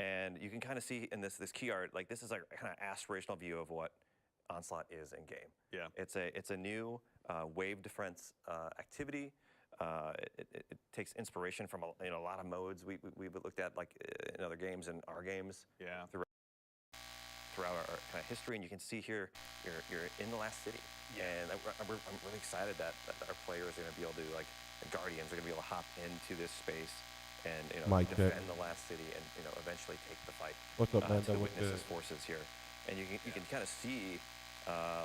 And you can kind of see in this key art, like this is a kind of aspirational view of what Onslaught is in game. Yeah. It's a new wave defense activity. It takes inspiration from a lot of modes we've looked at, like in other games and our games. Yeah. Throughout our kind of history, and you can see here you're in the last city. Yeah. And I'm really excited that our players are going to be able to, like, the Guardians are going to be able to hop into this space and defend the last city and eventually take the fight What's up, man? to the Witness's forces here. And you can kind of see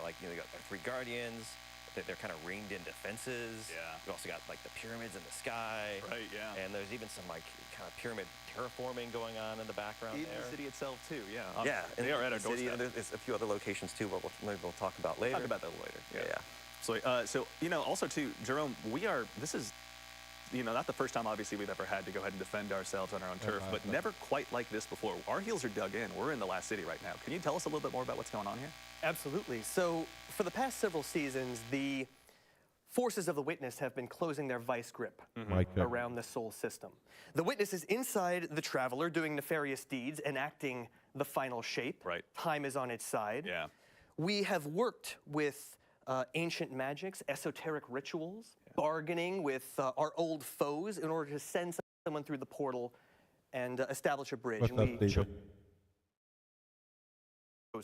like they got their 3 Guardians. They're kind of ringed in defenses. Yeah. You also got like the pyramids in the sky. Right. Yeah. And there's even some like kind of pyramid terraforming going on in the background Even there. the city itself too. Yeah. Yeah, and they are at our city, doorstep. and there's a few other locations too. Maybe we'll talk about later. Talk about that later. Yeah. So also too, Jerome, this is not the first time obviously we've ever had to go ahead and defend ourselves on our own turf, but never quite like this before. Our heels are dug in. We're in the last city right now. Can you tell us a little bit more about what's going on here? Absolutely. So for the past several seasons, the forces of the Witness have been closing their vice grip around the Sol system. The Witness is inside the Traveler doing nefarious deeds, enacting the final shape. Right. Time is on its side. Yeah. We have worked with ancient magics, esoteric rituals, bargaining with our old foes in order to send someone through the portal and establish a bridge. What's up, Steve?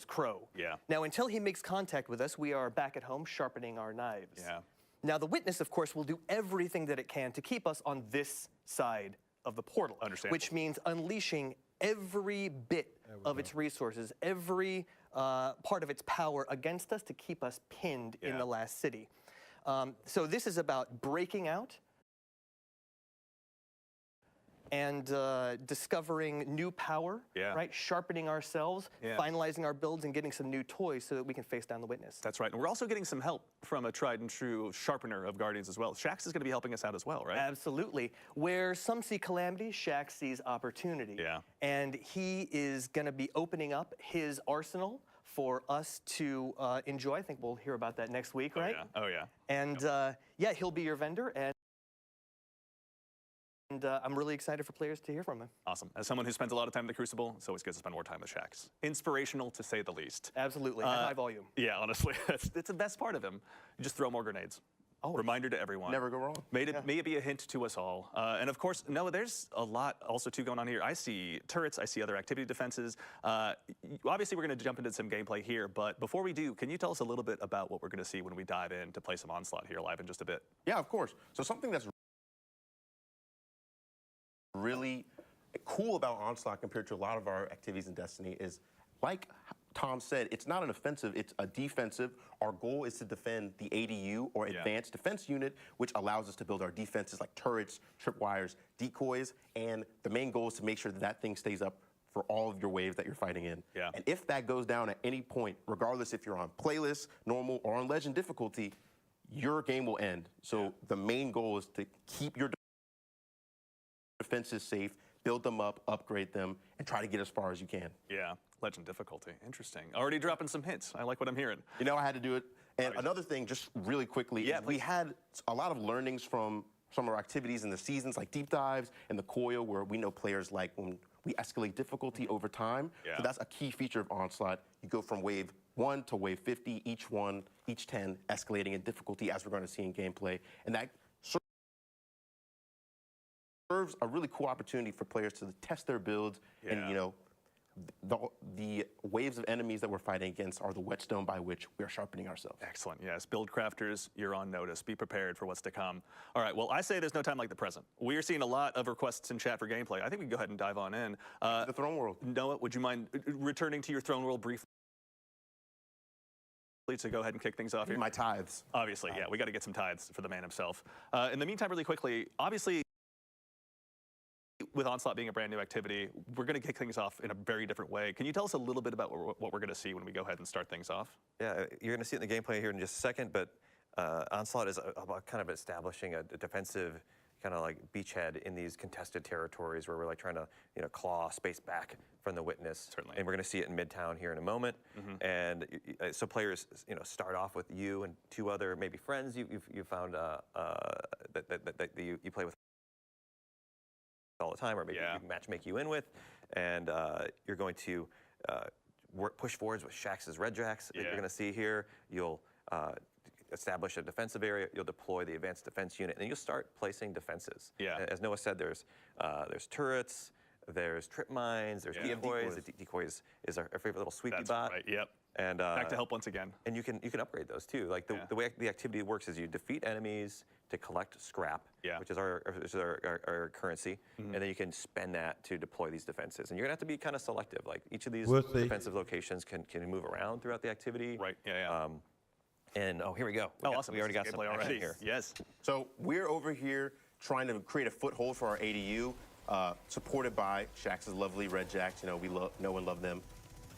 Crow. Yeah. Now, until he makes contact with us, we are back at home sharpening our knives. Yeah. Now, the Witness, of course, will do everything that it can to keep us on this side of the portal. Understandable. Which means unleashing every bit of its resources, every part of its power against us to keep us pinned in the last city. So this is about breaking out and discovering new power, right? Sharpening ourselves, finalizing our builds, and getting some new toys so that we can face down the Witness. That's right. And we're also getting some help from a tried and true sharpener of Guardians as well. Shaxx is going to be helping us out as well, right? Absolutely. Where some see calamity, Shaxx sees opportunity. Yeah. And he is going to be opening up his arsenal for us to enjoy. I think we'll hear about that next week, right? Oh, yeah. And yeah, he'll be your vendor. And I'm really excited for players to hear from him. Awesome. As someone who spends a lot of time in the Crucible, it's always good to spend more time with Shaxx. Inspirational, to say the least. Absolutely. And high volume. Yeah, honestly. It's the best part of him. You just throw more grenades. Always. Reminder to everyone. Never go wrong. May it be a hint to us all. And of course, Noah, there's a lot also too going on here. I see turrets, I see other activity defenses. Obviously, we're going to jump into some gameplay here, but before we do, can you tell us a little bit about what we're going to see when we dive in to play some Onslaught here live in just a bit? Yeah, of course. So something that's really cool about Onslaught compared to a lot of our activities in Destiny is, like Tom said, it's not an offensive, it's a defensive. Our goal is to defend the ADU, or Advanced Defense Unit, which allows us to build our defenses like turrets, tripwires, decoys, and the main goal is to make sure that that thing stays up for all of your waves that you're fighting in. Yeah. And if that goes down at any point, regardless if you're on playlist, normal, or on legend difficulty, your game will end. So the main goal is to keep your defenses safe, build them up, upgrade them, and try to get as far as you can. Yeah, legend difficulty. Interesting. Already dropping some hints. I like what I'm hearing. You know, I had to do it. And another thing, just really quickly, is we had a lot of learnings from some of our activities in the seasons, like deep dives and the coil, where we know players like when we escalate difficulty over time. So that's a key feature of Onslaught. You go from wave 1 to wave 50, each 10 escalating in difficulty, as we're going to see in gameplay. And that serves a really cool opportunity for players to test their builds. And, you know, the waves of enemies that we're fighting against are the whetstone by which we are sharpening ourselves. Excellent. Yes, build crafters, you're on notice. Be prepared for what's to come. All right, well, I say there's no time like the present. We are seeing a lot of requests in chat for gameplay. I think we can go ahead and dive on in. The Throne World. Noah, would you mind returning to your Throne World briefly to go ahead and kick things off here? My tithes. Obviously, yeah, we got to get some tithes for the man himself. In the meantime, really quickly, obviously, with Onslaught being a brand new activity, we're going to kick things off in a very different way. Can you tell us a little bit about what we're going to see when we go ahead and start things off? Yeah, you're going to see it in the gameplay here in just a second, but Onslaught is about kind of establishing a defensive kind of like beachhead in these contested territories where we're like trying to, you know, claw space back from the Witness. Certainly. And we're going to see it in Midtown here in a moment. And so players, you know, start off with you and 2 other maybe friends you found that you play with all the time, or maybe you match make you in with, and you're going to push forwards with Shax's Red Jacks that you're going to see here. You'll establish a defensive area. You'll deploy the advanced defense unit, and you'll start placing defenses. Yeah. As Noah said, there's turrets, there's trip mines, there's decoys. The decoys is our favorite little sweepy That's bot. right. Yep. And Back to help once again. and you can upgrade those too. Like the way the activity works is you defeat enemies to collect scrap, which is our currency, and then you can spend that to deploy these defenses. And you're gonna have to be kind of selective. Like each of these defensive locations can move around throughout the activity. Right. Yeah. And here we go. Awesome. We already got some gameplay action already here. Yes. So we're over here trying to create a foothold for our ADU, supported by Shax's lovely Red Jacks. You know, we know and love them.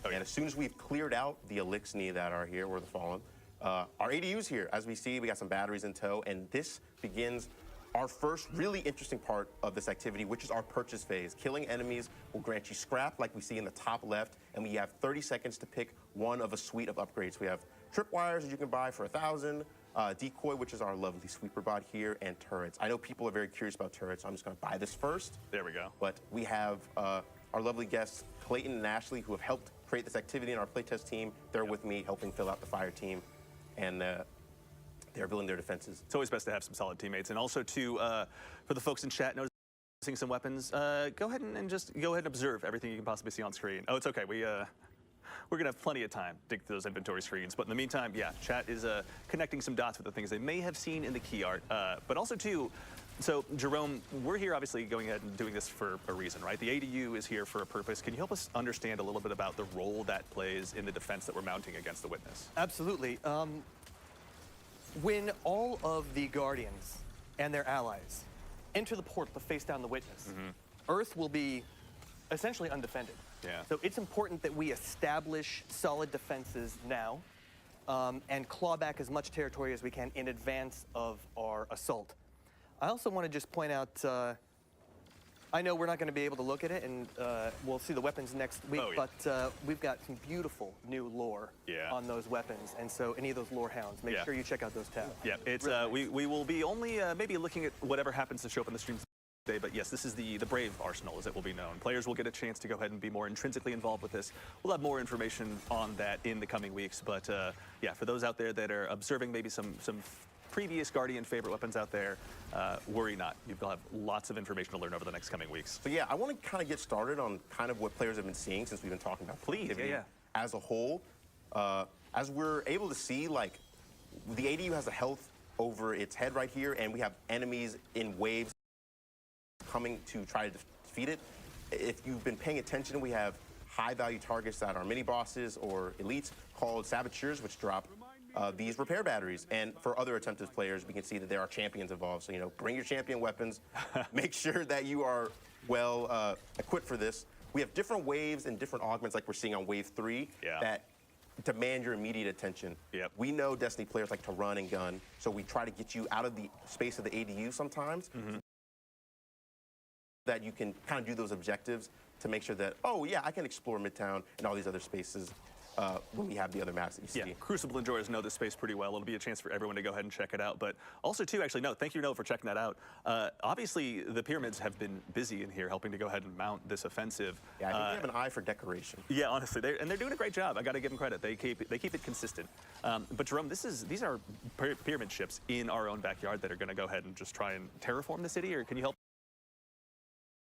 Oh, yeah. And as soon as we've cleared out the Elixni that are here, or the Fallen, our ADU's here. As we see, we got some batteries in tow, and this begins our first really interesting part of this activity, which is our purchase phase. Killing enemies will grant you scrap, like we see in the top left, and we have 30 seconds to pick one of a suite of upgrades. We have tripwires that you can buy for 1,000, decoy, which is our lovely sweeper bot here, and turrets. I know people are very curious about turrets, so I'm just going to buy this first. There we go. But we have our lovely guests, Clayton and Ashley, who have helped create this activity in our playtest team. They're with me, helping fill out the fire team, and they're building their defenses. It's always best to have some solid teammates. And also, too, for the folks in chat noticing some weapons, go ahead and observe everything you can possibly see on screen. Oh, it's okay. We're gonna have plenty of time to dig through those inventory screens. But in the meantime, yeah, chat is connecting some dots with the things they may have seen in the key art. But also, too, so Jerome, we're here obviously going ahead and doing this for a reason, right? The ADU is here for a purpose. Can you help us understand a little bit about the role that plays in the defense that we're mounting against the Witness? Absolutely. When all of the Guardians and their allies enter the portal to face down the Witness, Earth will be essentially undefended. Yeah. So it's important that we establish solid defenses now and claw back as much territory as we can in advance of our assault. I also want to just point out, I know we're not going to be able to look at it, and we'll see the weapons next week, but we've got some beautiful new lore on those weapons, and so any of those lore hounds, make sure you check out those tabs. Yeah, it's Really we will be only maybe looking at whatever happens to show up in the streams today, but yes, this is the Brave Arsenal, as it will be known. Players will get a chance to go ahead and be more intrinsically involved with this. We'll have more information on that in the coming weeks, but yeah, for those out there that are observing maybe some previous Guardian favorite weapons out there, worry not. You'll have lots of information to learn over the next coming weeks. So yeah, I want to kind of get started on kind of what players have been seeing since we've been talking about Please, activity yeah. as a whole. As we're able to see, like, the ADU has a health over its head right here, and we have enemies in waves coming to try to defeat it. If you've been paying attention, we have high-value targets that are mini-bosses or elites called saboteurs, which drop these repair batteries. And for other attempted players, we can see that there are champions involved. So, you know, bring your champion weapons. Make sure that you are well equipped for this. We have different waves and different augments like we're seeing on Wave 3 that demand your immediate attention. Yep. We know Destiny players like to run and gun, so we try to get you out of the space of the ADU sometimes, that you can kind of do those objectives to make sure that, oh yeah, I can explore Midtown and all these other spaces when we have the other maps that you see. Yeah, Crucible enjoyers know this space pretty well. It'll be a chance for everyone to go ahead and check it out. But also, too, actually, no, thank you, Noah, for checking that out. Obviously, the Pyramids have been busy in here helping to go ahead and mount this offensive. Yeah, I think they have an eye for decoration. Yeah, honestly, they're doing a great job. I got to give them credit. They keep it consistent. But Jerome, these are pyramid ships in our own backyard that are going to go ahead and just try and terraform the city. Or can you help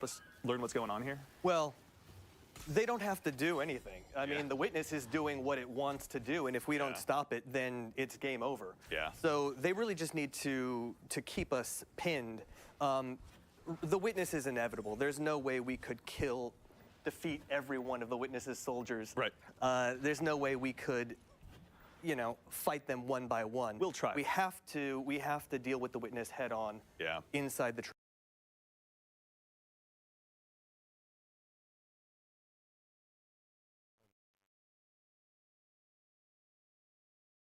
us learn what's going on here? Well, they don't have to do anything. I mean, the Witness is doing what it wants to do, and if we don't stop it, then it's game over. Yeah. So they really just need to keep us pinned. The Witness is inevitable. There's no way we could defeat every one of the Witness's soldiers. Right. There's no way we could, you know, fight them one by one. We'll try. We have to deal with the Witness head on. Yeah. Inside the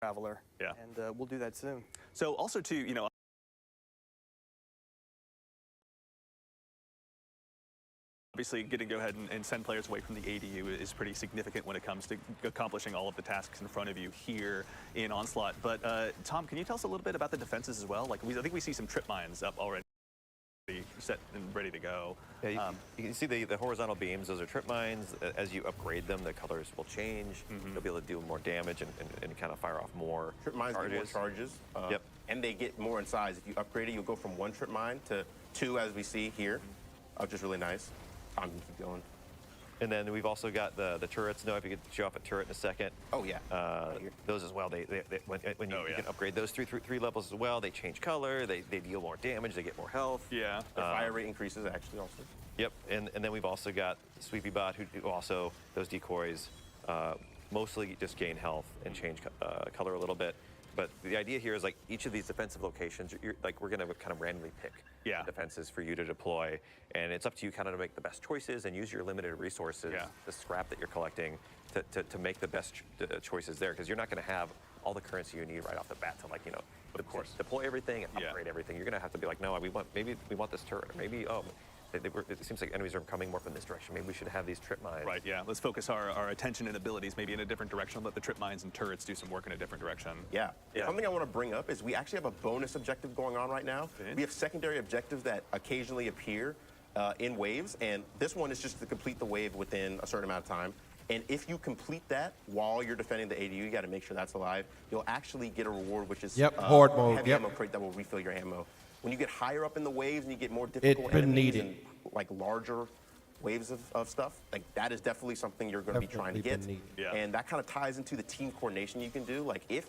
Traveler. Yeah. And we'll do that soon. So also, too, you know, obviously getting to go ahead and send players away from the ADU is pretty significant when it comes to accomplishing all of the tasks in front of you here in Onslaught. But Tom, can you tell us a little bit about the defenses as well? Like, I think we see some trip mines up already. set and ready to go. Yeah, you can see the horizontal beams, those are trip mines. As you upgrade them, the colors will change. You'll be able to do more damage and kind of fire off more Trip mines get more charges. Yep. And they get more in size. If you upgrade it, you'll go from 1 trip mine to 2, as we see here, which is really nice. I'm gonna keep going. And then we've also got the turrets. Noah, if you could show off a turret in a second. Oh, yeah. Right here. Those as well. When you can upgrade those three levels as well, they change color. They deal more damage. They get more health. Yeah. The fire rate increases, actually, also. Yep. And then we've also got Sweepy Bot, who also those decoys mostly just gain health and change color a little bit. But the idea here is like each of these defensive locations, we're going to kind of randomly pick defenses for you to deploy, and it's up to you kind of to make the best choices and use your limited resources, the scrap that you're collecting, to make the best choices there, because you're not going to have all the currency you need right off the bat to of course deploy everything and upgrade everything. You're going to have to be like, no, maybe we want this turret, or maybe it seems like enemies are coming more from this direction. Maybe we should have these trip mines. Right, yeah. Let's focus our attention and abilities maybe in a different direction. Let the trip mines and turrets do some work in a different direction. Yeah. Something I want to bring up is we actually have a bonus objective going on right now. We have secondary objectives that occasionally appear in waves, and this one is just to complete the wave within a certain amount of time. And if you complete that while you're defending the ADU, you got to make sure that's alive. You'll actually get a reward, which is horde mode. heavy ammo crate that will refill your ammo. When you get higher up in the waves and you get more difficult enemies and like larger waves of stuff, like that is definitely something you're going to be trying to get. And that kind of ties into the team coordination you can do. Like if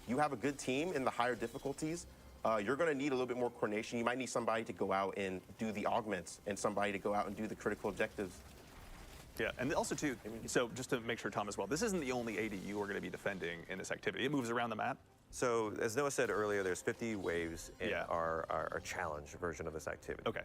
you have a good team in the higher difficulties, you're going to need a little bit more coordination. You might need somebody to go out and do the augments and somebody to go out and do the critical objectives. Yeah, and also too, so just to make sure, Tom, as well, this isn't the only ADU we're going to be defending in this activity. It moves around the map. So as Noah said earlier, there's 50 waves in our challenge version of this activity. Okay.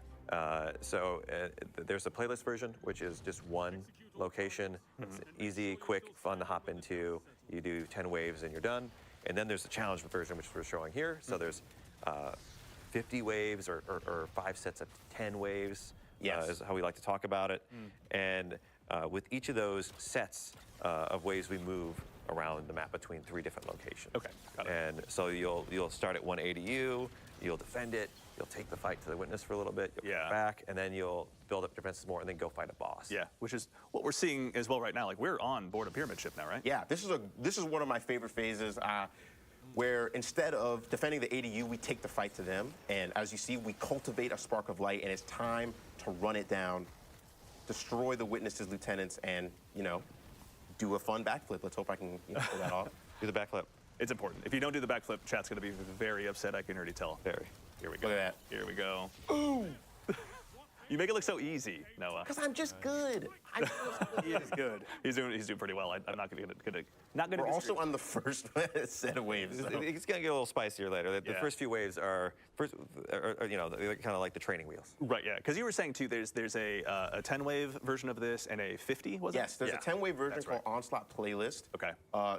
There's a playlist version, which is just one location. It's easy, quick, fun to hop into. You do 10 waves and you're done. And then there's the challenge version, which we're showing here. So there's 50 waves or 5 sets of 10 waves. Is how we like to talk about it. And with each of those sets of waves, we move around the map between 3 different locations. Okay, got it. And so you'll start at one ADU, you'll defend it, you'll take the fight to the witness for a little bit, you'll come back, and then you'll build up defenses more, and then go fight a boss. Yeah, which is what we're seeing as well right now. Like we're on board a pyramid ship now, right? Yeah, this is one of my favorite phases. Where instead of defending the ADU, we take the fight to them. And as you see, we cultivate a spark of light, and it's time to run it down, destroy the witnesses, lieutenants, and, do a fun backflip. Let's hope I can pull that off. Do the backflip. It's important. If you don't do the backflip, chat's going to be very upset. I can already tell. Very. Here we go. Look at that. Here we go. Ooh! You make it look so easy, Noah. Because I'm just good. He is good. He's doing pretty well. I'm not going to. We're also on the first set of waves. So. It's going to get a little spicier later. The first few waves are they're kind of like the training wheels. Right, yeah. Because you were saying, too, there's a 10-wave version of this and a 50, was it? Yes, there's a 10-wave version called Onslaught Playlist. Okay.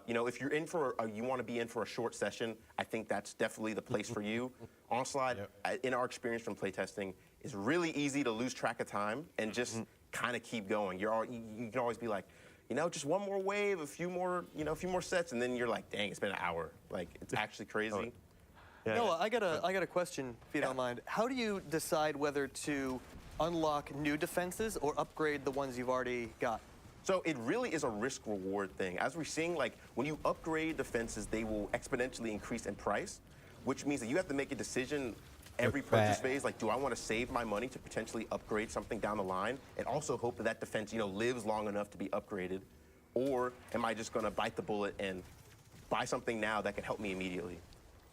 If you're in for, you want to be in for a short session, I think that's definitely the place for you. Onslaught, in our experience from playtesting, is really easy to lose track of time and just kind of keep going. You can always be like, just one more wave, a few more sets, and then you're like, dang, it's been an hour. Like, it's actually crazy. Noah, I got a question, if you don't mind. How do you decide whether to unlock new defenses or upgrade the ones you've already got? So it really is a risk-reward thing. As we're seeing, like, when you upgrade defenses, they will exponentially increase in price, which means that you have to make a decision every purchase phase, like, do I want to save my money to potentially upgrade something down the line and also hope that that defense, lives long enough to be upgraded? Or am I just going to bite the bullet and buy something now that can help me immediately?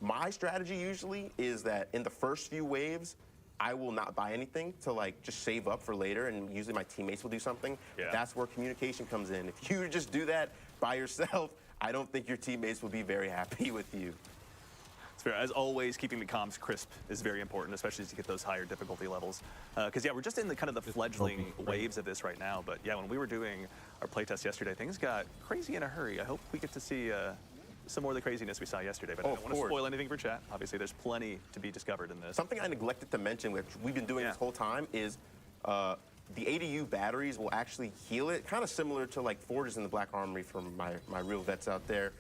My strategy usually is that in the first few waves, I will not buy anything to just save up for later, and usually my teammates will do something. Yeah. That's where communication comes in. If you just do that by yourself, I don't think your teammates will be very happy with you. It's fair. As always, keeping the comms crisp is very important, especially as you get those higher difficulty levels. Because, we're just in the kind of the fledgling waves of this right now. But, when we were doing our playtest yesterday, things got crazy in a hurry. I hope we get to see some more of the craziness we saw yesterday. But I don't want to spoil anything for chat. Obviously, there's plenty to be discovered in this. Something I neglected to mention, which we've been doing this whole time, is the ADU batteries will actually heal it, kind of similar to like Forges in the Black Armory from my real vets out there.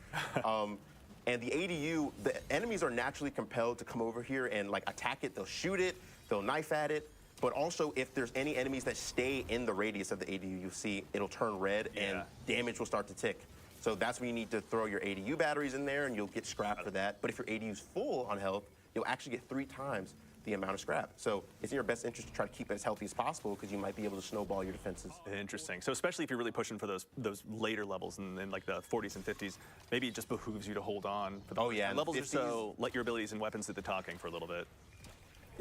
And the ADU, the enemies are naturally compelled to come over here and attack it. They'll shoot it, they'll knife at it. But also, if there's any enemies that stay in the radius of the ADU, you'll see it'll turn red and damage will start to tick. So that's when you need to throw your ADU batteries in there and you'll get scrap for that. But if your ADU's full on health, you'll actually get 3 times the amount of scrap. So it's in your best interest to try to keep it as healthy as possible because you might be able to snowball your defenses. Interesting. So especially if you're really pushing for those later levels in like the 40s and 50s, maybe it just behooves you to hold on for the and levels or 50s so. Let your abilities and weapons do the talking for a little bit.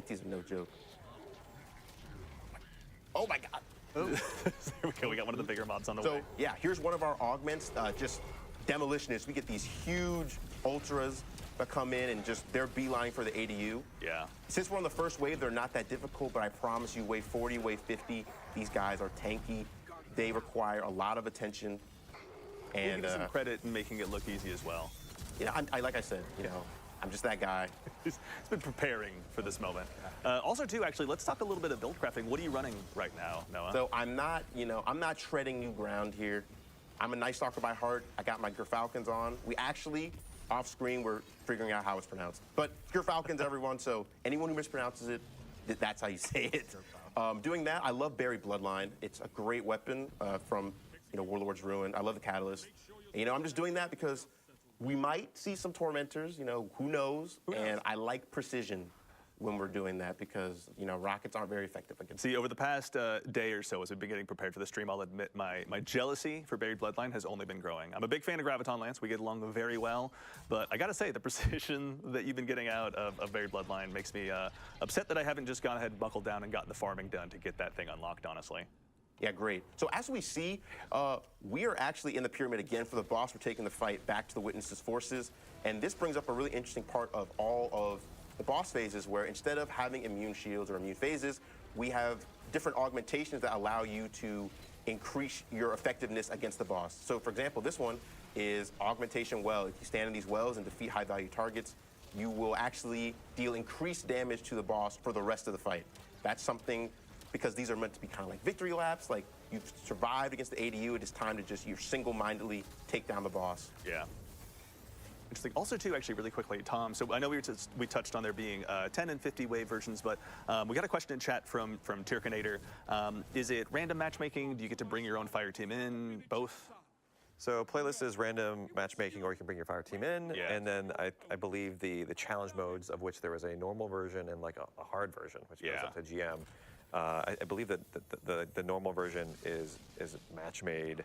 50s are no joke. Oh my God. There we go. We got one of the bigger mobs on the way. So yeah, here's one of our augments, just demolitionists. We get these huge ultras that come in and just they're beeline for the ADU. Yeah. Since we're on the first wave, they're not that difficult, but I promise you, wave 40, wave 50, these guys are tanky. They require a lot of attention. And And some credit in making it look easy as well. you know, like I said, I'm just that guy. He's been preparing for this moment. Also, too, actually, let's talk a little bit of build crafting. What are you running right now, Noah? So I'm not treading new ground here. I'm a Night Stalker by heart. I got my Gerfalcons on. We actually, off screen, we're figuring out how it's pronounced. But Gerfalcons, everyone, so anyone who mispronounces it, that's how you say it. Doing that, I love Buried Bloodline. It's a great weapon from Warlord's Ruin. I love the Catalyst. And, I'm just doing that because we might see some Tormentors, who knows? And I like precision when we're doing that because, rockets aren't very effective against See, over the past day or so, as we've been getting prepared for the stream, I'll admit my jealousy for Buried Bloodline has only been growing. I'm a big fan of Graviton Lance. We get along very well. But I got to say, the precision that you've been getting out of Buried Bloodline makes me upset that I haven't just gone ahead and buckled down and gotten the farming done to get that thing unlocked, honestly. Yeah, great. So as we see, we are actually in the pyramid again for the boss. We're taking the fight back to the Witness's forces. And this brings up a really interesting part of all of the boss phases where instead of having immune shields or immune phases, we have different augmentations that allow you to increase your effectiveness against the boss. So for example, this one is Augmentation Well. If you stand in these wells and defeat high value targets, you will actually deal increased damage to the boss for the rest of the fight. That's something, because these are meant to be kind of like victory laps, like you've survived against the ADU, it is time to just, you single-mindedly take down the boss. Yeah. Interesting. Also, too, actually, really quickly, Tom, so I know we touched on there being 10 and 50 wave versions, but we got a question in chat from Tirkinator. Is it random matchmaking? Do you get to bring your own fire team in? Both? So playlist is random matchmaking, or you can bring your fire team in. Yeah. And then I believe the challenge modes, of which there was a normal version and like a hard version, which goes up to GM. I believe that the normal version is match made.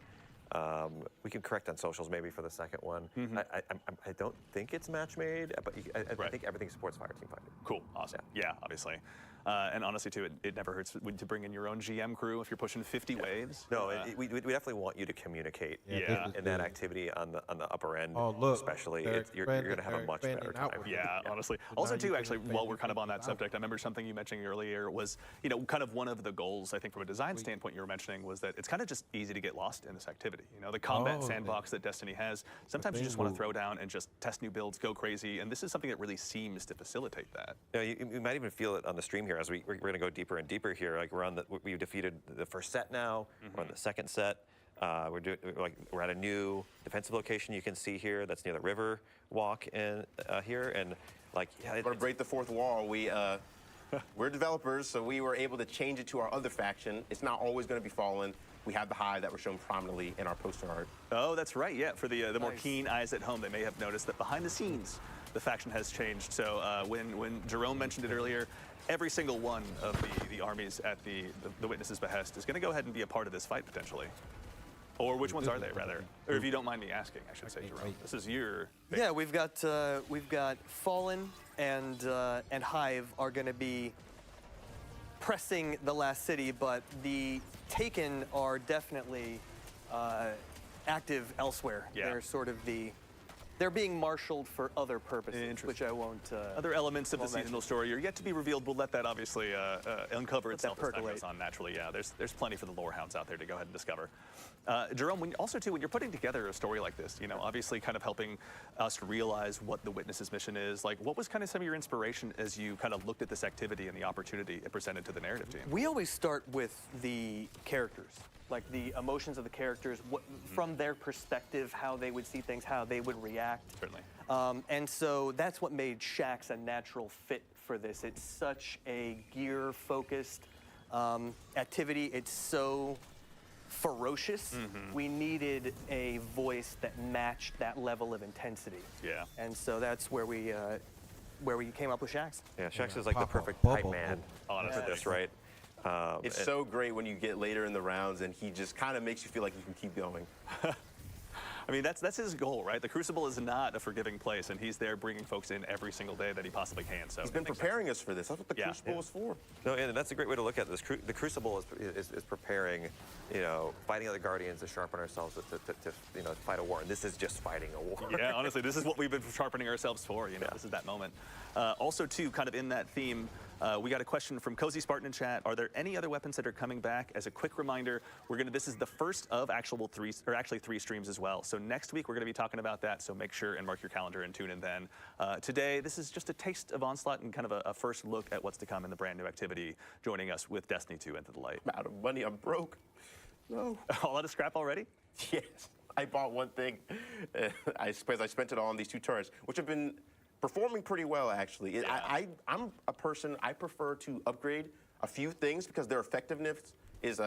We can correct on socials maybe for the second one. I don't think it's match made, but I think everything supports fire team fighting. Cool, awesome. Yeah, obviously. And honestly, too, it never hurts to bring in your own GM crew if you're pushing 50 waves. No, we definitely want you to communicate in that activity on the upper end. Oh, look, especially, Eric you're going to have a Eric much Brandon better time. outward. Yeah, honestly. now Also, you too, can actually, expand while we're your kind of on that out. subject, I remember something you mentioning earlier was, kind of one of the goals, I think, from a design standpoint you were mentioning was that it's kind of just easy to get lost in this activity. The combat sandbox that Destiny has, sometimes you just want to throw down and just test new builds, go crazy, and this is something that really seems to facilitate that. You might even feel it on the stream here as we're going to go deeper and deeper here. Like we've defeated the first set now. We're on the second set. We're at a new defensive location you can see here. That's near the river walk in here, and We're to break the fourth wall. We're developers, so we were able to change it to our other faction. It's not always going to be Fallen. We have the Hive that we're shown prominently in our poster art. Oh, that's right. Yeah, for the more keen eyes at home, they may have noticed that behind the scenes, the faction has changed. So when Jerome mentioned it earlier, every single one of the armies at the Witness's behest is going to go ahead and be a part of this fight potentially. Or which ones are they, rather? Or if you don't mind me asking, I should say, Jerome. This is your. Yeah, we've got Fallen and Hive are going to be pressing the last city, but the Taken are definitely active elsewhere. Yeah. They're sort of they're being marshaled for other purposes, Interesting. which I won't. Other elements of the won't mention. seasonal story are yet to be revealed. We'll let that obviously uncover itself as time percolate. goes on naturally. Yeah, there's plenty for the lore hounds out there to go ahead and discover. Jerome, when you're putting together a story like this, obviously kind of helping us realize what the Witness's mission is, like what was kind of some of your inspiration as you kind of looked at this activity and the opportunity it presented to the narrative team? We always start with the characters, like the emotions of the characters, from their perspective, how they would see things, how they would react. Certainly. And so that's what made Shaxx a natural fit for this. It's such a gear-focused activity. It's so ferocious. We needed a voice that matched that level of intensity. Yeah. And so that's where we came up with Shaxx. Yeah, Shaxx is like the Pop a perfect bubble. hype man Honestly. for this, right? It's so great when you get later in the rounds and he just kind of makes you feel like you can keep going. I mean, that's his goal, right? The Crucible is not a forgiving place, and he's there bringing folks in every single day that he possibly can. So He's been preparing us for this. That's what the Yeah. Crucible was for. No, and that's a great way to look at this. The Crucible is preparing, fighting other Guardians to sharpen ourselves to fight a war. And this is just fighting a war. Yeah, honestly, this is what we've been sharpening ourselves for. This is that moment. Also, too, kind of in that theme, we got a question from Cozy Spartan in chat. Are there any other weapons that are coming back? As a quick reminder, this is the first of actually three streams as well. So next week we're going to be talking about that. So make sure and mark your calendar and tune in then. Today, this is just a taste of Onslaught and kind of a first look at what's to come in the brand new activity. Joining us with Destiny 2 Into the Light. I'm out of money. I'm broke. No. All out of scrap already? Yes. I bought one thing. I suppose I spent it all on these 2 turrets, which have been performing pretty well, actually. Yeah. I'm a person, I prefer to upgrade a few things because their effectiveness is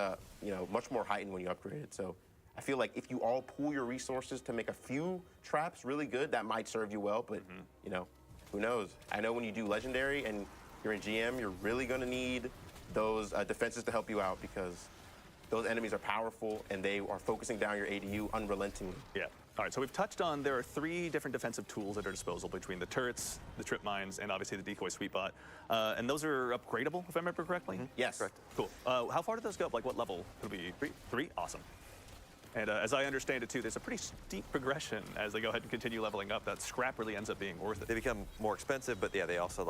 much more heightened when you upgrade it. So I feel like if you all pool your resources to make a few traps really good, that might serve you well, but who knows? I know when you do Legendary and you're in GM, you're really gonna need those defenses to help you out because those enemies are powerful and they are focusing down your ADU unrelentingly. Yeah. All right, so we've touched on there are 3 different defensive tools at our disposal between the turrets, the trip mines, and obviously the decoy sweet bot. And those are upgradable, if I remember correctly? Yes. Correct. Cool. How far do those go up? Like what level? Could it be 3? Awesome. And as I understand it too, there's a pretty steep progression as they go ahead and continue leveling up. That scrap really ends up being worth They it. become more expensive, but yeah, they also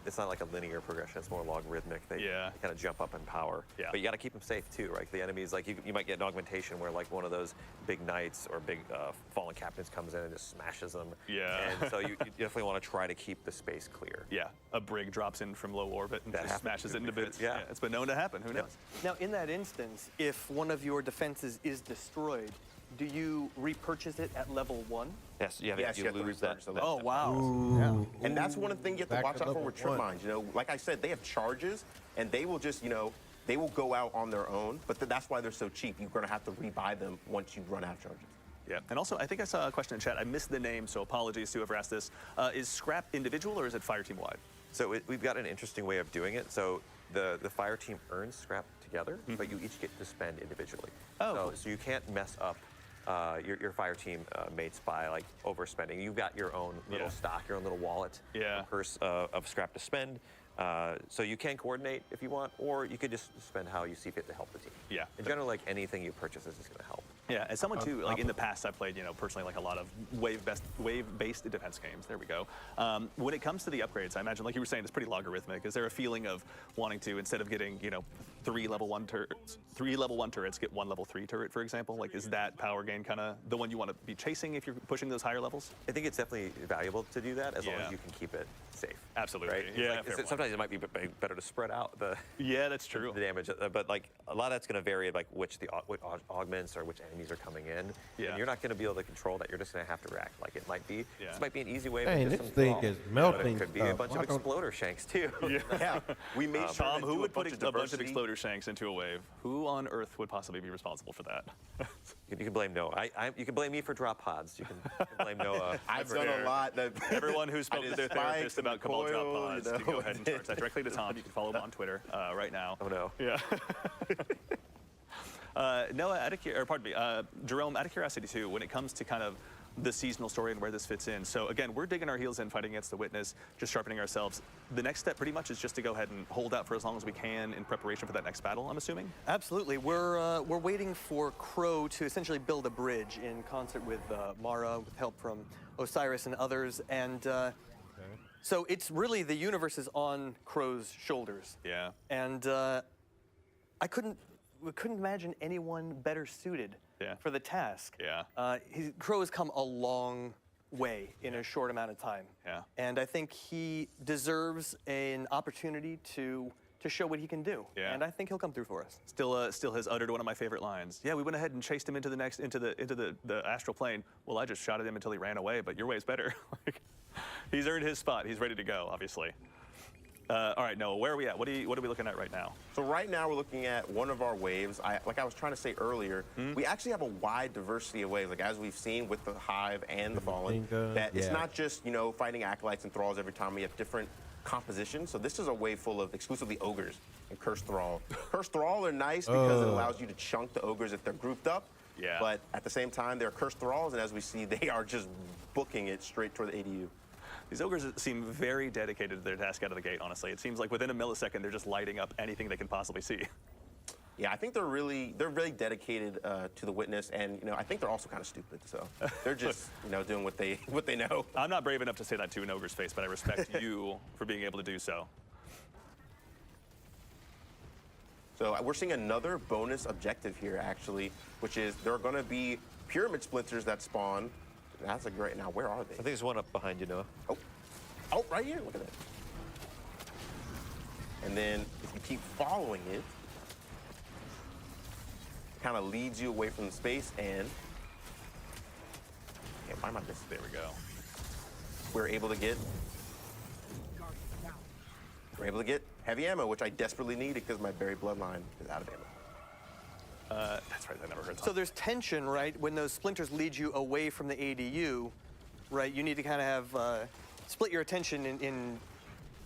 it's not like a linear progression. It's more logarithmic. They kind of jump up in power. Yeah. But you got to keep them safe too, right? The enemies, you might get an augmentation where one of those big knights or big fallen captains comes in and just smashes them. Yeah. And so you definitely want to try to keep the space clear. Yeah, a brig drops in from low orbit and That just happens. smashes it into bits. Yeah. It's been known to happen. Who knows? Now, in that instance, if one of your defenses is destroyed, do you repurchase it at level 1? Yes, you Yes, you have to lose that. repurchase the Oh, wow. And that's one of the things you have to Back watch to out for level with trip 1. mines. Like I said, they have charges, and they will just, they will go out on their own. But that's why they're so cheap. You're going to have to rebuy them once you run out of charges. Yeah, and also I think I saw a question in chat. I missed the name, so apologies to whoever asked this. Is scrap individual or is it fire team wide? So we've got an interesting way of doing it. So the fire team earns scrap together, but you each get to spend individually. Oh, cool. So you can't mess up your fire team mates by overspending. You've got your own little stock, your own little wallet, Yeah. purse of scrap to spend. So you can coordinate if you want, or you could just spend how you see fit to help the team. Yeah. In general, anything you purchase is going to help. Yeah, as someone too, in the past, I played, personally, a lot of wave-based defense games. There we go. When it comes to the upgrades, I imagine, like you were saying, it's pretty logarithmic. Is there a feeling of wanting to, instead of getting, 3 level 1 turrets, get 1 level 3 turret, for example? Is that power gain kind of the one you want to be chasing if you're pushing those higher levels? I think it's definitely valuable to do that as long Yeah. as you can keep it safe. Absolutely. Right? Yeah, fair point. Sometimes it might be better to spread out the That's true. the damage, but a lot of that's going to vary, which augments or which enemies are coming in. Yeah. And you're not going to be able to control that. You're just going to have to react. It might be. Yeah. This might be an easy way. Hey, with this just some thing thrall, is but melting it could be a stuff. bunch Why of don't- exploder shanks too. Yeah, we made sure Tom, to who do would put a bunch of diversity. exploder shanks into a wave? Who on Earth would possibly be responsible for that? You can blame Noah. You can blame me for drop pods. You can blame Noah. I've for- done a lot. Everyone who spoke I to their did spikes therapist and about Cabal drop recoil, pods, to go ahead and charge that directly to Tom. You can follow him on Twitter right now. Oh no. Yeah. Noah, Jerome, out of curiosity too, when it comes to kind of the seasonal story and where this fits in. So again, we're digging our heels in, fighting against the Witness, just sharpening ourselves. The next step pretty much is just to go ahead and hold out for as long as we can in preparation for that next battle, I'm assuming? Absolutely. We're waiting for Crow to essentially build a bridge in concert with Mara, with help from Osiris and others. And so it's really the universe is on Crow's shoulders. Yeah. And we couldn't imagine anyone better suited Yeah. for the task. Yeah. Crow has come a long way in a short amount of time. Yeah. And I think he deserves an opportunity to show what he can do. Yeah. And I think he'll come through for us. Still has uttered one of my favorite lines. Yeah, we went ahead and chased him into the astral plane. Well, I just shot at him until he ran away, but your way's better. He's earned his spot. He's ready to go, obviously. All right, Noah, where are we at? What are we looking at right now? So right now we're looking at one of our waves. Like I was trying to say earlier, we actually have a wide diversity of waves. Like as we've seen with the Hive and the Fallen, that it's not just fighting acolytes and thralls every time. We have different compositions. So this is a wave full of exclusively ogres and Cursed Thrall. Cursed Thrall are nice because it allows you to chunk the ogres if they're grouped up. Yeah. But at the same time, they're Cursed Thralls, and as we see, they are just booking it straight toward the ADU. These ogres seem very dedicated to their task out of the gate, honestly. It seems like within a millisecond, they're just lighting up anything they can possibly see. Yeah, I think they're really dedicated to the Witness, and I think they're also kind of stupid. So they're just doing what they know. I'm not brave enough to say that to an ogre's face, but I respect you for being able to do so. So we're seeing another bonus objective here, actually, which is there are going to be pyramid splinters that spawn. That's a great. Now, where are they? I think there's one up behind you, Noah. Oh, right here. Look at that. And then if you keep following it, it kind of leads you away from the space, and why am I missing? There we go. We're able to get heavy ammo, which I desperately need because my Berry Bloodline is out of ammo. That's right, I never heard that. So there's tension, right? When those splinters lead you away from the ADU, right? You need to kind of have split your attention in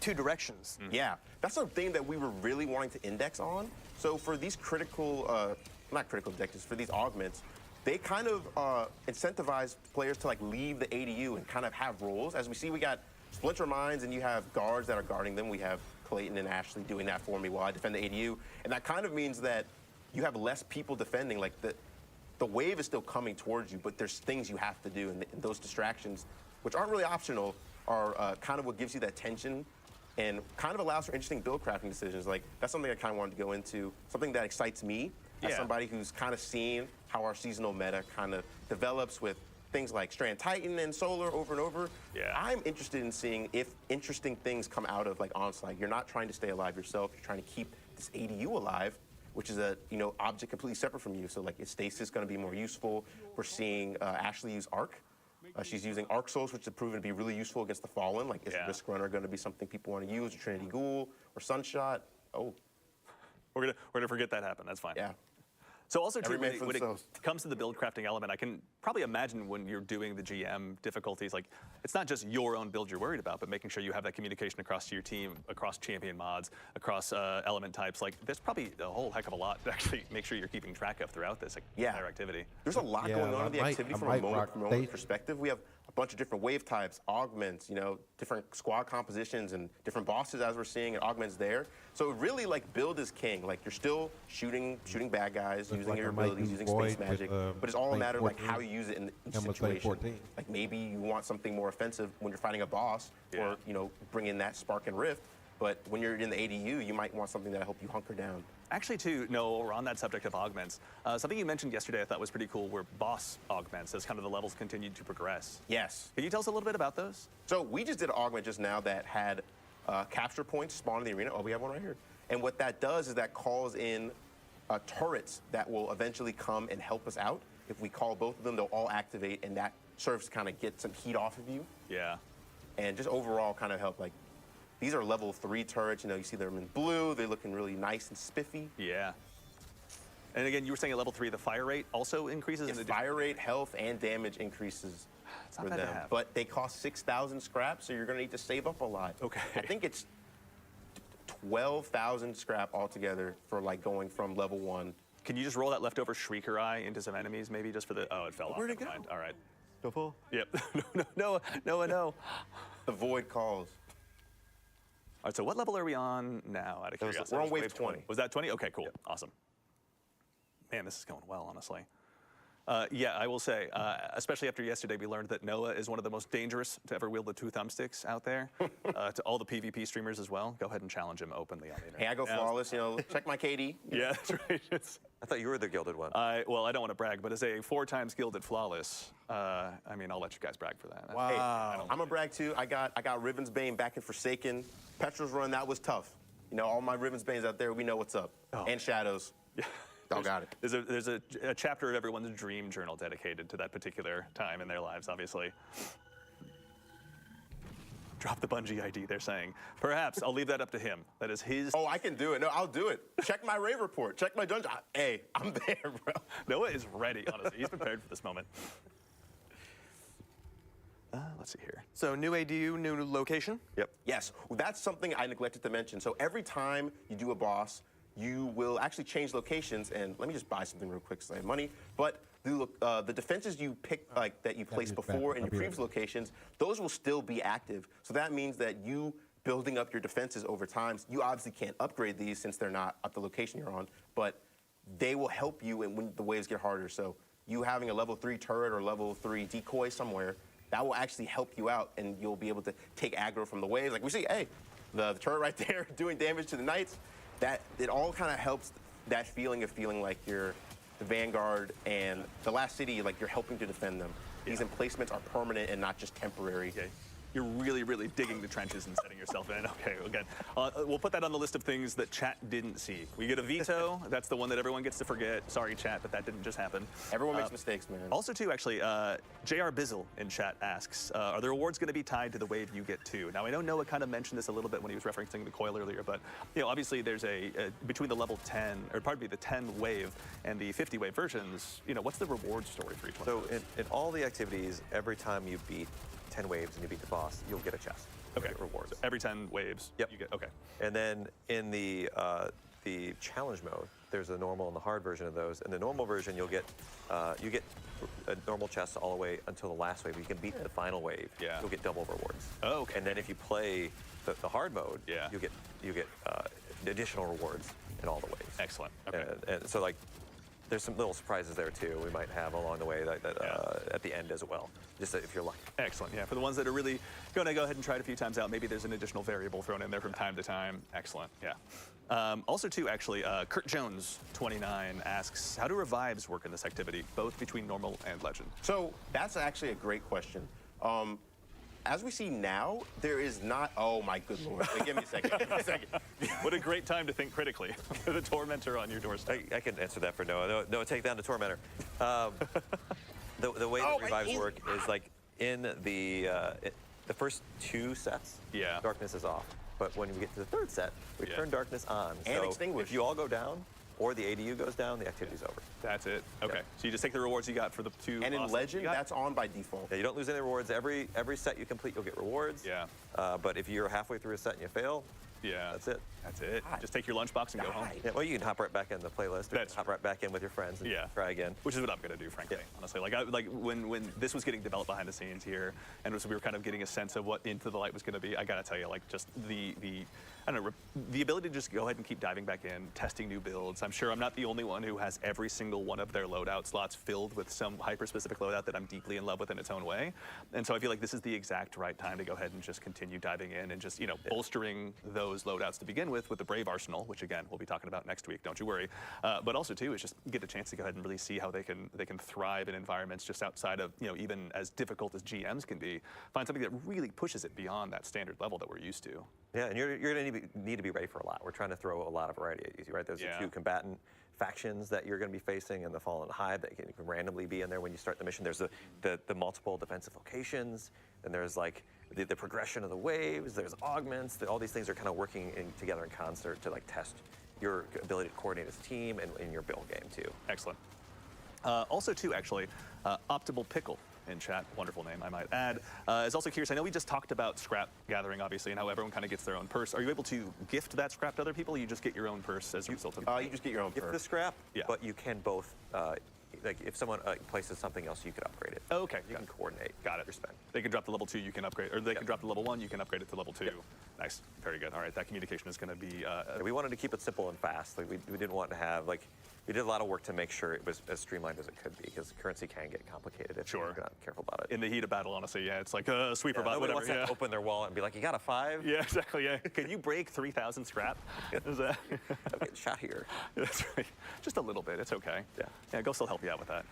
two directions. Yeah, that's the thing that we were really wanting to index on. So for these not critical objectives, for these augments, they kind of incentivize players to leave the ADU and kind of have roles. As we see, we got Splinter Mines and you have guards that are guarding them. We have Clayton and Ashley doing that for me while I defend the ADU. And that kind of means that you have less people defending. Like the wave is still coming towards you, but there's things you have to do, and those distractions, which aren't really optional, are kind of what gives you that tension and kind of allows for interesting build crafting decisions. Like that's something I kind of wanted to go into, something that excites me as somebody who's kind of seen how our seasonal meta kind of develops with things like Strand Titan and Solar over and over. Yeah. I'm interested in seeing if interesting things come out of Onslaught. You're not trying to stay alive yourself. You're trying to keep this ADU alive, which is a object completely separate from you. So is Stasis going to be more useful? We're seeing Ashley use Arc. She's using Arc Souls, which has proven to be really useful against the Fallen. Is Risk Runner going to be something people want to use, or Trinity Ghoul, or Sunshot? Oh, We're gonna forget that happened. That's fine. yeah. So also too, Every man when for it themselves. comes to the build crafting element, I can probably imagine when you're doing the GM difficulties, it's not just your own build you're worried about, but making sure you have that communication across to your team, across champion mods, across element types. There's probably a whole heck of a lot to actually make sure you're keeping track of throughout this entire activity. There's a lot going on in the activity from a moment perspective. We have a bunch of different wave types, augments, different squad compositions and different bosses as we're seeing, and augments there. So really, build is king. You're still shooting bad guys, using your abilities, using space magic, but it's all a matter of how you use it in each situation. Maybe you want something more offensive when you're fighting a boss, or bring in that spark and rift. But when you're in the ADU, you might want something that'll help you hunker down. Actually, too, no, we're on that subject of augments. Something you mentioned yesterday I thought was pretty cool were boss augments as kind of the levels continued to progress. Yes. Can you tell us a little bit about those? So we just did an augment just now that had capture points spawn in the arena. Oh, we have one right here. And what that does is that calls in turrets that will eventually come and help us out. If we call both of them, they'll all activate, and that serves to kind of get some heat off of you. Yeah. And just overall kind of help. These are level 3 turrets. You see them in blue. They're looking really nice and spiffy. Yeah. And again, you were saying at level 3, the fire rate also increases? Yes, fire rate, health, and damage increases It's not for bad to them. have. But they cost 6,000 scrap, so you're going to need to save up a lot. Okay. I think it's 12,000 scrap altogether for going from level 1. Can you just roll that leftover Shrieker Eye into some enemies, maybe, just for the... Oh, it fell off. Where'd it Never go? mind. All right. Go full. Yep. No. The void calls. All right, so what level are we on now, out of curiosity? We're on wave 20. Was that 20? Okay, cool. Awesome. Man, this is going well, honestly. Yeah, I will say, especially after yesterday, we learned that Noah is one of the most dangerous to ever wield the 2 thumbsticks out there. To all the PvP streamers as well, go ahead and challenge him openly on the internet. Hey, I go Yeah. flawless. Check my KD. Yeah, that's right. I thought you were the gilded one. Well, I don't want to brag, but as a 4 times gilded flawless, I'll let you guys brag for that. Hey, I'm a brag too. I got Riven's Bane back in Forsaken. Petrol's run, that was tough. All my Riven's Banes out there, we know what's up. Oh. And Shadows. Yeah. Y'all got it. There's a chapter of everyone's dream journal dedicated to that particular time in their lives, obviously. Drop the Bungie ID, they're saying. Perhaps I'll leave that up to him. That is his. Oh, I can do it. No, I'll do it. Check my rave report. Check my dungeon. Hey, I'm there, bro. Noah is ready, honestly. He's prepared for this moment. Let's see here. So new ADU, new location. Yep. Yes, well, that's something I neglected to mention. So every time you do a boss, you will actually change locations. And let me just buy something real quick so I have money. But the defenses you pick, like that you placed before in your previous locations, those will still be active. So that means that you building up your defenses over time, you obviously can't upgrade these since they're not at the location you're on, but they will help you when the waves get harder. So you having a level 3 turret or level 3 decoy somewhere, that will actually help you out, and you'll be able to take aggro from the waves. Like we see, hey, the turret right there doing damage to the knights. That it all kind of helps that feeling of feeling like you're the Vanguard and the last city, like you're helping to defend them. These emplacements are permanent and not just temporary. Okay. You're really, really digging the trenches and setting yourself in. Okay, again, we'll put that on the list of things that chat didn't see. We get a veto. That's the one that everyone gets to forget. Sorry, chat, but that didn't just happen. Everyone makes mistakes, man. Also, too, actually, J.R. Bizzle in chat asks, are the rewards going to be tied to the wave you get too? Now, I know Noah kind of mentioned this a little bit when he was referencing the coil earlier, but obviously there's between the level 10, or pardon me, the 10 wave and the 50 wave versions, what's the reward story for each one? So in all the activities, every time you beat 10 waves and you beat the boss, you'll get a chest. You'll get rewards. So every 10 waves, Yep. you get, okay. And then in the challenge mode, there's the normal and the hard version of those. In the normal version, you get a normal chest all the way until the last wave. You can beat the final wave. Yeah. You'll get double rewards. Oh, okay. And then if you play the hard mode, Yeah. you get additional rewards in all the waves. Excellent. Okay. And so like, there's some little surprises there too we might have along the way at the end as well, just if you're lucky. Excellent. Yeah, for the ones that are really going to go ahead and try it a few times out, maybe there's an additional variable thrown in there from time to time. Excellent. Yeah. Also, too, actually, Kurt Jones 29 asks, how do revives work in this activity, both between normal and legend? So that's actually a great question. As we see now, there is not. Oh my good lord! Wait, give me a second. Give me a second. What a great time to think critically. The Tormentor on your doorstep. I can answer that for Noah. Noah, take down the Tormentor. The way Oh, that revives work is like in the first 2 sets, Yeah. darkness is off. But when we get to the 3rd set, we Yeah. turn darkness on. And So extinguish. if you all go down, or the ADU goes down, the activity's over. That's it. Okay. So you just take the rewards you got for the 2 And in bosses Legend, you got? that's on by default. Yeah, you don't lose any rewards. Every set you complete, you'll get rewards. Yeah. But if you're halfway through a set and you fail, Yeah. that's it. That's it. God. Just take your lunchbox and go home. Die. Yeah, well, you can hop right back in the playlist. Or That's hop right back in with your friends and Yeah. try again. Which is what I'm gonna do, frankly. Yeah. Honestly, like when this was getting developed behind the scenes here, and we were kind of getting a sense of what Into the Light was gonna be. I gotta tell you, like just the I don't know, the ability to just go ahead and keep diving back in, testing new builds. I'm sure I'm not the only one who has every single one of their loadout slots filled with some hyper-specific loadout that I'm deeply in love with in its own way. And so I feel like this is the exact right time to go ahead and just continue diving in and just bolstering those loadouts to begin with the Brave Arsenal, which again we'll be talking about next week. Don't you worry. But also too is just get a chance to go ahead and really see how they can thrive in environments just outside of even as difficult as GMs can be. Find something that really pushes it beyond that standard level that we're used to. Yeah, and you're going to need to be ready for a lot. We're trying to throw a lot of variety at you, right? There's Yeah. the 2 combatant factions that you're going to be facing, and the Fallen Hive that can randomly be in there when you start the mission. There's the multiple defensive locations, and there's like the progression of the waves. There's augments. All these things are kind of working together in concert to like test your ability to coordinate as a team and in your build game too. Excellent. Also, too, actually, Optimal Pickle in chat, wonderful name, I might add, is also curious. I know we just talked about scrap gathering, obviously, and how everyone kind of gets their own purse. Are you able to gift that scrap to other people, or you just get your own purse as a result of You just get your own Gift the purse. scrap, Yeah. but you can both. Like if someone places something else, you could upgrade it. Oh, okay, You got can it. coordinate. Got it. Your spend. They can drop the level 2, you can upgrade, or they can Yep. drop the level 1, you can upgrade it to level 2. Yep. Nice, very good. All right, that communication is going to be. Yeah, we wanted to keep it simple and fast. Like we didn't want to have we did a lot of work to make sure it was as streamlined as it could be because currency can get complicated if Sure. you're not careful about it. In the heat of battle, honestly, yeah, it's like a sweeper Yeah, bot, nobody whatever. wants to open their wallet and be like, "You got a 5?" Yeah, exactly. Yeah. Can you break 3,000 scrap? Is that? I'm getting shot here. That's right. Just a little bit. It's okay. Yeah. Yeah, Ghost will help you out with that.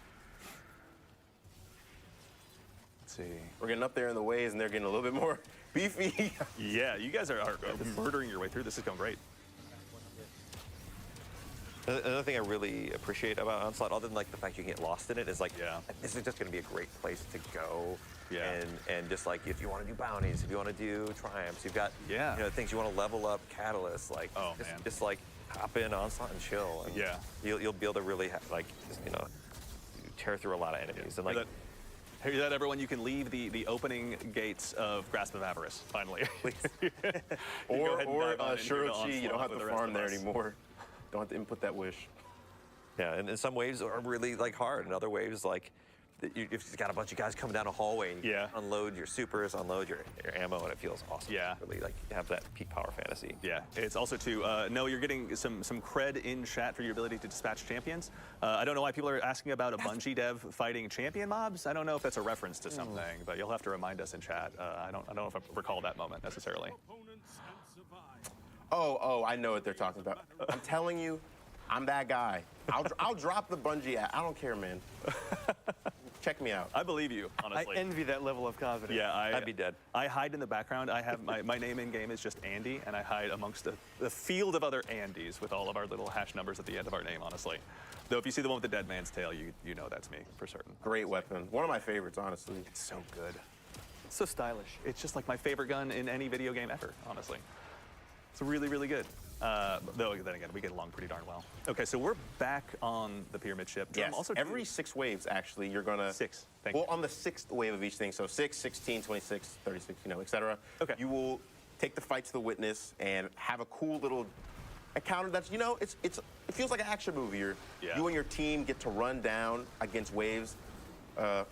Let's see. We're getting up there in the waves, and they're getting a little bit more beefy. Yeah, you guys are murdering your way through. This is going great. Another thing I really appreciate about Onslaught, other than like the fact you can get lost in it, is like Yeah. this is just going to be a great place to go. Yeah. And just like if you want to do bounties, if you want to do triumphs, you've got Yeah. things you want to level up, catalysts, like Oh, just, man. just like hop in Onslaught and chill. And Yeah. You'll be able to really tear through a lot of enemies and like. Hear that, everyone? You can leave the opening gates of Grasp of Avarice, finally. Or Shirochi, you don't have to farm there anymore. Don't have to input that wish. Yeah, and some waves are really like hard, and other waves like if you've got a bunch of guys coming down a hallway, you Yeah. unload your supers, unload your ammo, and it feels awesome. Yeah. Really like have that peak power fantasy. Yeah, it's also too, no, you're getting some cred in chat for your ability to dispatch champions. I don't know why people are asking about a Bungie dev fighting champion mobs. I don't know if that's a reference to something, but you'll have to remind us in chat. I don't know if I recall that moment necessarily. Oh, I know what they're talking about. I'm telling you, I'm that guy. I'll drop the Bungie app. I don't care, man. Check me out. I believe you, I honestly. envy that level of confidence. Yeah, I'd be dead. I hide in the background. I have my name in game is just Andy, and I hide amongst the field of other Andys with all of our little hash numbers at the end of our name. Honestly, though, if you see the one with the dead man's tail, you know that's me for certain. Great weapon. One of my favorites, honestly. It's so good. So stylish. It's just like my favorite gun in any video game ever. Honestly, it's really really good. Though then again, we get along pretty darn well. Okay, so we're back on the pyramid ship. Yes, Also, every 6 waves, actually, you're going to... 6. Thank Well, you. on the 6th wave of each thing, so 6, 16, 26, 36, et cetera. Okay. You will take the fight to the witness and have a cool little encounter that's, it feels like an action movie. Yeah. You and your team get to run down against waves of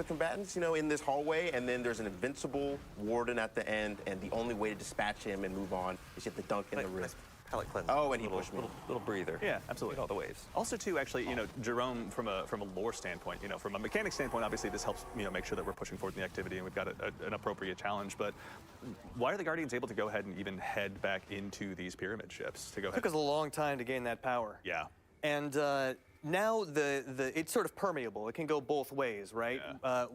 combatants, in this hallway, and then there's an invincible warden at the end, and the only way to dispatch him and move on is you have to dunk in the wrist. Palette cleanse. Oh, and he pushed me. Little breather. Yeah, absolutely. Get all the waves. Also, too, actually, Jerome, from a lore standpoint, from a mechanic standpoint, obviously this helps, make sure that we're pushing forward in the activity and we've got an appropriate challenge. But why are the Guardians able to go ahead and even head back into these pyramid ships to go It ahead? took us a long time to gain that power. Yeah. And now it's sort of permeable. It can go both ways, right? Yeah.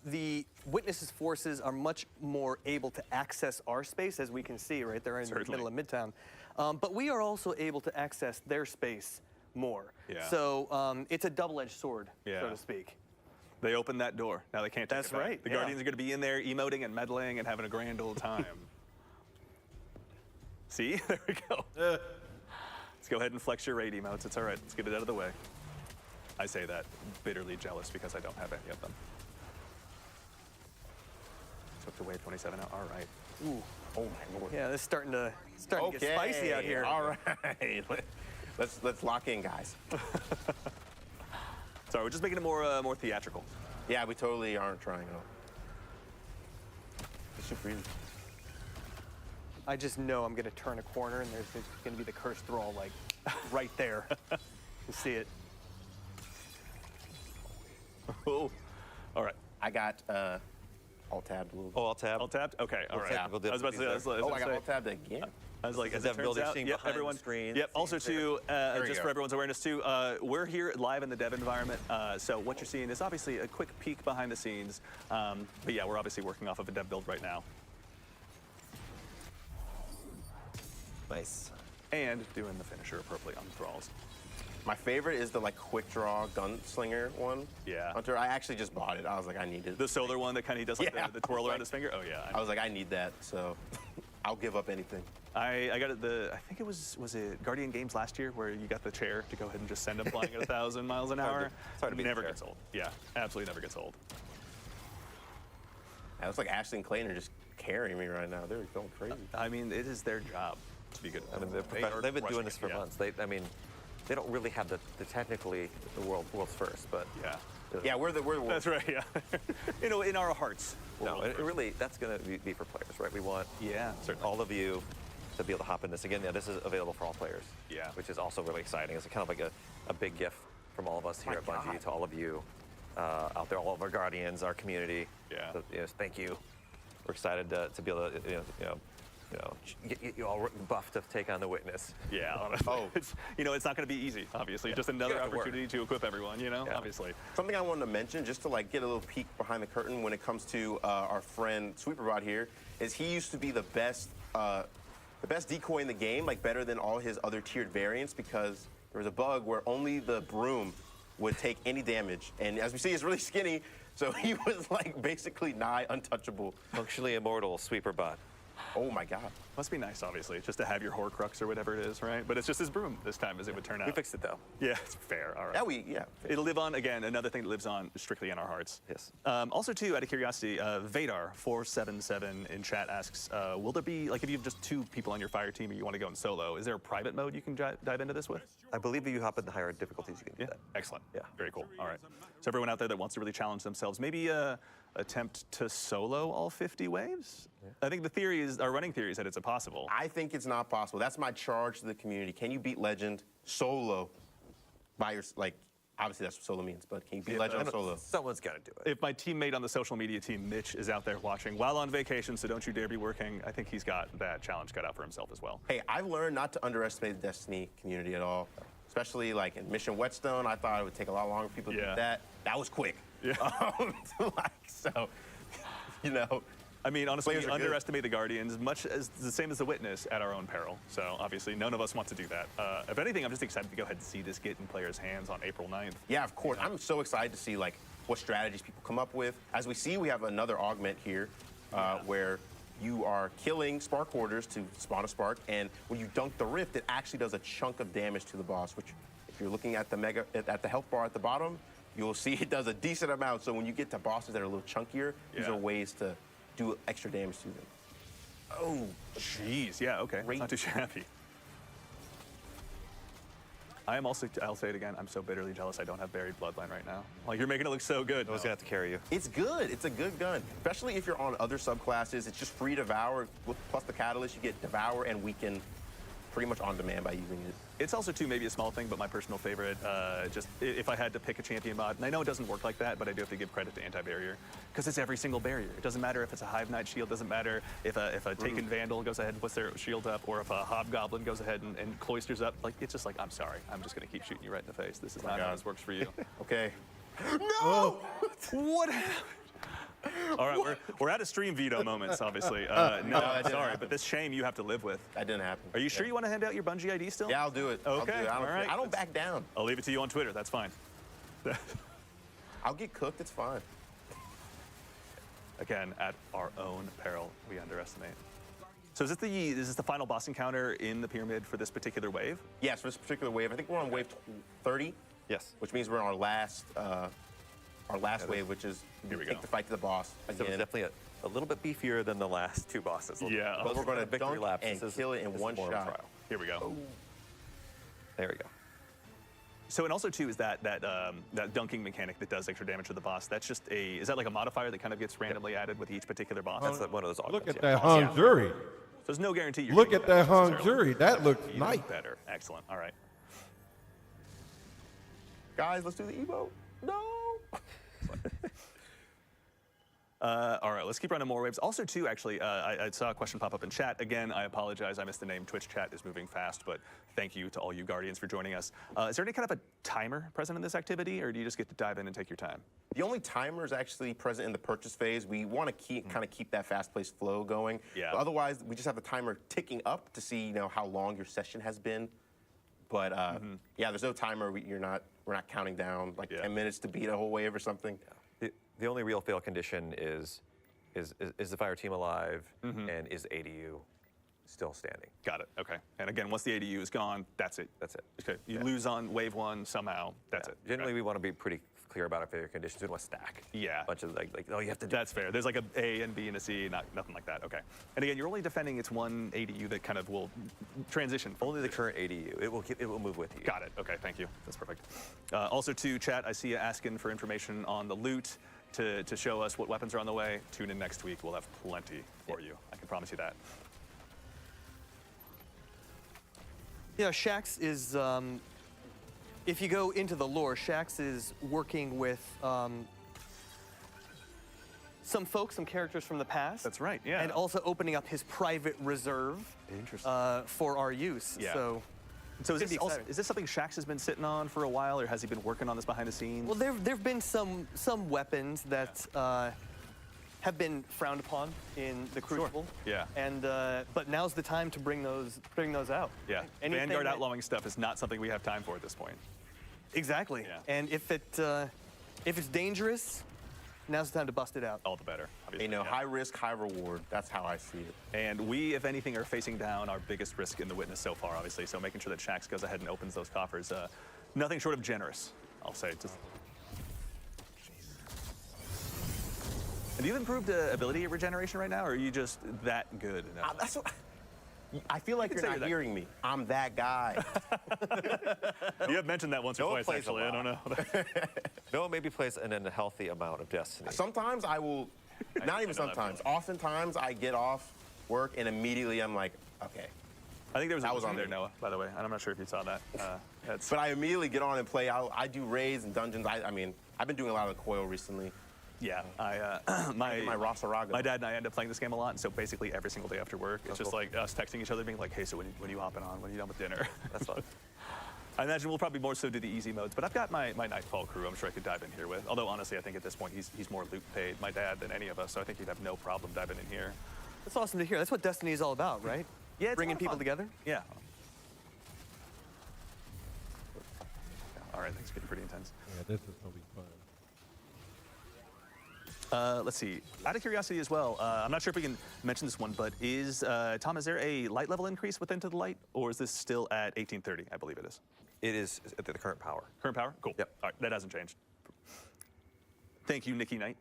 The Witnesses' forces are much more able to access our space, as we can see, right? They're in Certainly. the middle of Midtown. But we are also able to access their space more. Yeah. So it's a double-edged sword, Yeah. so to speak. They opened that door. Now they can't take That's it back. right, The yeah. Guardians are going to be in there emoting and meddling and having a grand old time. See? There we go. Let's go ahead and flex your raid emotes. It's all right. Let's get it out of the way. I say that bitterly jealous because I don't have any of them. Took to wave 27 out. All right. Ooh. Oh, my Lord. Yeah, this is starting to get spicy out here. All right. Let's lock in, guys. Sorry, we're just making it more theatrical. Yeah, we totally aren't trying at all. It's super easy. I just know I'm going to turn a corner and there's going to be the cursed thrall, like, right there. You see it. Oh, all right. I got alt-tabbed a little bit. Oh, I'll tab. All tapped? Okay, all right. technical I was about to say, difficulties Oh, I got alt-tabbed again. I was like, as That it turns building out, scene yep, behind the everyone. screen. Yep. Also, too, you just go. for everyone's awareness, too, we're here live in the dev environment. So what you're seeing is obviously a quick peek behind the scenes. But yeah, we're obviously working off of a dev build right now Nice. and doing the finisher appropriately on the thralls. My favorite is the quick draw gunslinger one. Yeah. Hunter, I actually just bought it. I was like, I need it. The solar one that kind of does like Yeah. the twirl around his finger. Oh yeah. I was like, I need that. So I'll give up anything. I got it. I think it was it Guardian Games last year where you got the chair to go ahead and just send them flying at 1,000 miles an hour. it's hard to beat the Never chair. gets old. Yeah, absolutely never gets old. Yeah, it's like Ashley and Clayton are just carrying me right now. They're going crazy. I mean, it is their job to be good. I mean, Are they've been crushing doing this it, for yeah. months. They don't really have the technically the world's first, but Yeah. Yeah, we're the That's right, yeah. In our hearts. we're no, world and first. really that's going to be for players, right? We want Yeah, certainly. all of you to be able to hop in this again. Yeah, this is available for all players. Yeah. which is also really exciting. It's kind of like a big gift from all of us here My at Bungie God. to all of you out there, all of our guardians, our community. Yeah. So, thank you. We're excited to be able to get you all buffed to take on the witness. Yeah, honestly. Oh. It's not going to be easy, obviously. Just another You have to work. opportunity to equip everyone, obviously. Something I wanted to mention, just to get a little peek behind the curtain when it comes to our friend Sweeperbot here, is he used to be the best decoy in the game, better than all his other tiered variants, because there was a bug where only the broom would take any damage. And as we see, he's really skinny, so he was like basically nigh untouchable. Functionally immortal sweeper bot. Oh my God. Must be nice, obviously, just to have your Horcrux or whatever it is, right? But it's just his broom this time, as it would turn out. We fixed it though. Yeah, it's fair. All right. Yeah. It'll live on, again, another thing that lives on strictly in our hearts. Yes. Also, too, out of curiosity, Vadar477 in chat asks, will there be, like, if you have just 2 people on your fire team and you want to go in solo, is there a private mode you can dive into this with? I believe if you hop in the higher difficulties, you can do that. Excellent. Yeah. Very cool. All right. So everyone out there that wants to really challenge themselves, maybe attempt to solo all 50 waves? Yeah. I think the theory is, our running theory is that it's impossible. I think it's not possible. That's my charge to the community. Can you beat Legend solo by your, like, obviously that's what solo means, but can you beat Legend solo? Someone's got to do it. If my teammate on the social media team, Mitch, is out there watching while on vacation, so don't you dare be working, I think he's got that challenge cut out for himself as well. Hey, I've learned not to underestimate the Destiny community at all. Especially like in Mission Whetstone, I thought it would take a lot longer for people to do that. That was quick. Yeah. So, you know. I mean, honestly, Players we are good. underestimate the Guardians, much as the same as the Witness, at our own peril. So obviously, none of us want to do that. If anything, I'm just excited to go ahead and see this get in players' hands on April 9th. Yeah, of course. I'm so excited to see like what strategies people come up with. As we see, we have another augment here where you are killing Spark Hoarders to spawn a Spark, and when you dunk the Rift, it actually does a chunk of damage to the boss, which if you're looking at the health bar at the bottom, you'll see it does a decent amount. So when you get to bosses that are a little chunkier, these are ways to do extra damage to them. Oh, jeez. Yeah, okay. Great. Not too shabby. I am also, I'll say it again, I'm so bitterly jealous I don't have Buried Bloodline right now. Like, you're making it look so good. I was going to have to carry you. It's good. It's a good gun, especially if you're on other subclasses. It's just free Devour. Plus the Catalyst, you get Devour and Weaken pretty much on demand by using it. It's also, too, maybe a small thing, but my personal favorite, just if I had to pick a champion mod, and I know it doesn't work like that, but I do have to give credit to Anti-Barrier, because it's every single barrier. It doesn't matter if it's a Hive Knight shield, doesn't matter if a Taken Vandal goes ahead and puts their shield up, or if a Hobgoblin goes ahead and cloisters up. Like, it's just like, I'm sorry, I'm just going to keep shooting you right in the face. This is not how this works for you. Okay. No! What happened? All right, we're out of stream veto moments, obviously. No, I'm didn't sorry, happen. but this shame you have to live with. That didn't happen. Are you sure you want to hand out your Bungie ID still? Yeah, I'll do it. Okay, I'll do it. all right. I don't back down. I'll leave it to you on Twitter. That's fine. I'll get cooked. It's fine. Again, at our own peril, we underestimate. So is this the final boss encounter in the pyramid for this particular wave? Yes, for this particular wave, I think we're on wave 30. Yes. Which means we're on our last wave, which is Here we take go. the fight to the boss So it's again. definitely a little bit beefier than the last 2 bosses. Yeah. But We're going to victory dunk laps. and This is- kill it in this is one more of a shot. trial. Here we go. There we go. So, and also too is that dunking mechanic that does extra damage to the boss. That's just is that like a modifier that kind of gets randomly added with each particular boss? That's one of those augments. Look at yeah. that Hanzuri. So there's no guarantee you're Look gonna at get that necessarily. Hanzuri. That looks Even nice. better. Excellent. All right. Guys, let's do the emote. No. All right, let's keep running more waves. Also, too, actually, I saw a question pop up in chat. Again, I apologize. I missed the name. Twitch chat is moving fast, but thank you to all you Guardians for joining us. Is there any kind of a timer present in this activity, or do you just get to dive in and take your time? The only timer is actually present in the purchase phase. We want to kind of keep that fast-paced flow going. Yeah. But otherwise, we just have the timer ticking up to see how long your session has been. But yeah, there's no timer. We're not counting down like 10 minutes to beat a whole wave or something. The only real fail condition is the fire team alive and is ADU still standing. Got it. Okay. And again, once the ADU is gone, that's it. That's it. Okay. You lose on wave 1 somehow. That's it. Generally, Okay. we want to be pretty clear about our failure conditions. We don't want to stack. Yeah. A bunch of like oh, you have to do That's fair. There's like a and B and a C, nothing like that. Okay. And again, you're only defending its one ADU that kind of will transition. only the current ADU. It will move with you. Got it. Okay, thank you. That's perfect. Also, to chat, I see you asking for information on the loot to show us what weapons are on the way. Tune in next week. We'll have plenty for you. I can promise you that. Yeah, Shaxx is, if you go into the lore, Shaxx is working with some folks, some characters from the past. That's right, yeah. And also opening up his private reserve for our use. Yeah. So So It's gonna be exciting. is this something Shaxx has been sitting on for a while, or has he been working on this behind the scenes? Well, there've been some weapons that have been frowned upon in the Crucible. Yeah. And but now's the time to bring those out. Yeah. Anything Vanguard that- outlawing stuff is not something we have time for at this point. Exactly. Yeah. And if it's dangerous, now's the time to bust it out. All the better. Obviously. You know, Yeah. high risk, high reward. That's how I see it. And we, if anything, are facing down our biggest risk in the Witness so far, obviously. So making sure that Shaxx goes ahead and opens those coffers. Nothing short of generous, I'll say. Just... Have you improved ability regeneration right now, or are you just that good? That's what, I feel like You can you're say not you're that- hearing me. I'm that guy. You have mentioned that once or Noah twice, plays a actually. I lot. don't know. Noah maybe plays an unhealthy amount of Destiny. Sometimes I will, not even know that sometimes, oftentimes I get off work and immediately I'm like, okay. I think there was a That was was on there, me. Noah, by the way. I'm not sure if you saw that. That's, But I immediately get on and play. I do raids and dungeons. I mean, I've been doing a lot of the coil recently. yeah, my Rosaraga. My dad and I end up playing this game a lot, and so basically every single day after work, it's just cool. like us texting each other, being like, "Hey, so when you hopping on? When you done with dinner?" That's fun. I imagine we'll probably more so do the easy modes, but I've got my Nightfall crew. I'm sure I could dive in here with. Although honestly, I think at this point he's more loot paid, my dad, than any of us, so I think he'd have no problem diving in here. That's awesome to hear. That's what Destiny is all about, right? Yeah, it's a Bringing lot of people fun. together. Yeah. All right, things getting pretty intense. Yeah, this is gonna be fun. Let's see. Out of curiosity as well, I'm not sure if we can mention this one, but is Tom, is there a light level increase with Into the Light, or is this still at 1830? I believe it is. It is at the current power. Current power? Cool. Yep. All right, that hasn't changed. Thank you, Nikki Knight,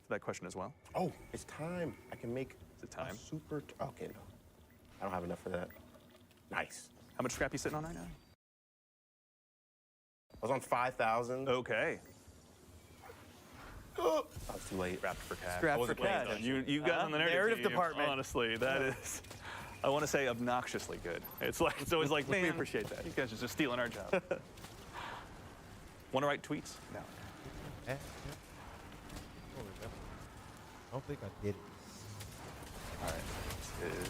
for that question as well. Oh, it's time. I can make Is it time? a super. Okay, no. I don't have enough for that. Nice. How much scrap you sitting on right now? I was on 5,000. Okay. Oh, I was too late. Scrapped for cash. Scrapped wasn't for playing cash. that. You guys on the narrative team, department. Honestly, that is, I want to say obnoxiously good. It's like it's always like, man, We appreciate that. You guys are just stealing our job. Want to write tweets? No. I don't think I did it. All right. This is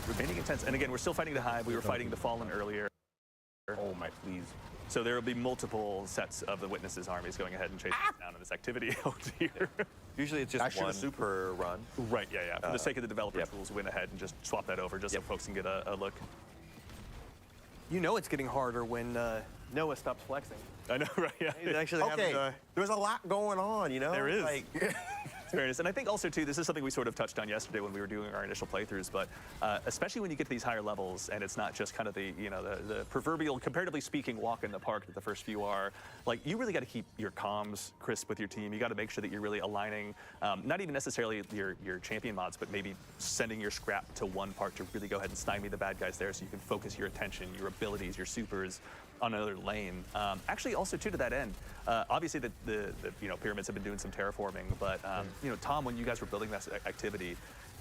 remaining intense, and again, we're still fighting the Hive. We were fighting the Fallen earlier. Oh my, please. So there will be multiple sets of the Witnesses armies going ahead and chasing us down in this activity out here. Usually it's I just should've one super- per run. Right, yeah. For the sake of the developer yep. tools, we went ahead and just swap that over just so folks can get a look. You know it's getting harder when Noah stops flexing. I know, right? Yeah. He's actually having Okay, to. there's a lot going on, you know? There is. Like, Fairness. And I think also, too, this is something we sort of touched on yesterday when we were doing our initial playthroughs, but especially when you get to these higher levels and it's not just kind of the proverbial, comparatively speaking, walk in the park that the first few are, like, you really got to keep your comms crisp with your team. You got to make sure that you're really aligning, not even necessarily your champion mods, but maybe sending your scrap to one part to really go ahead and stymie the bad guys there so you can focus your attention, your abilities, your supers on another lane. Actually, also, too, to that end, obviously the pyramids have been doing some terraforming, but Tom, when you guys were building this activity,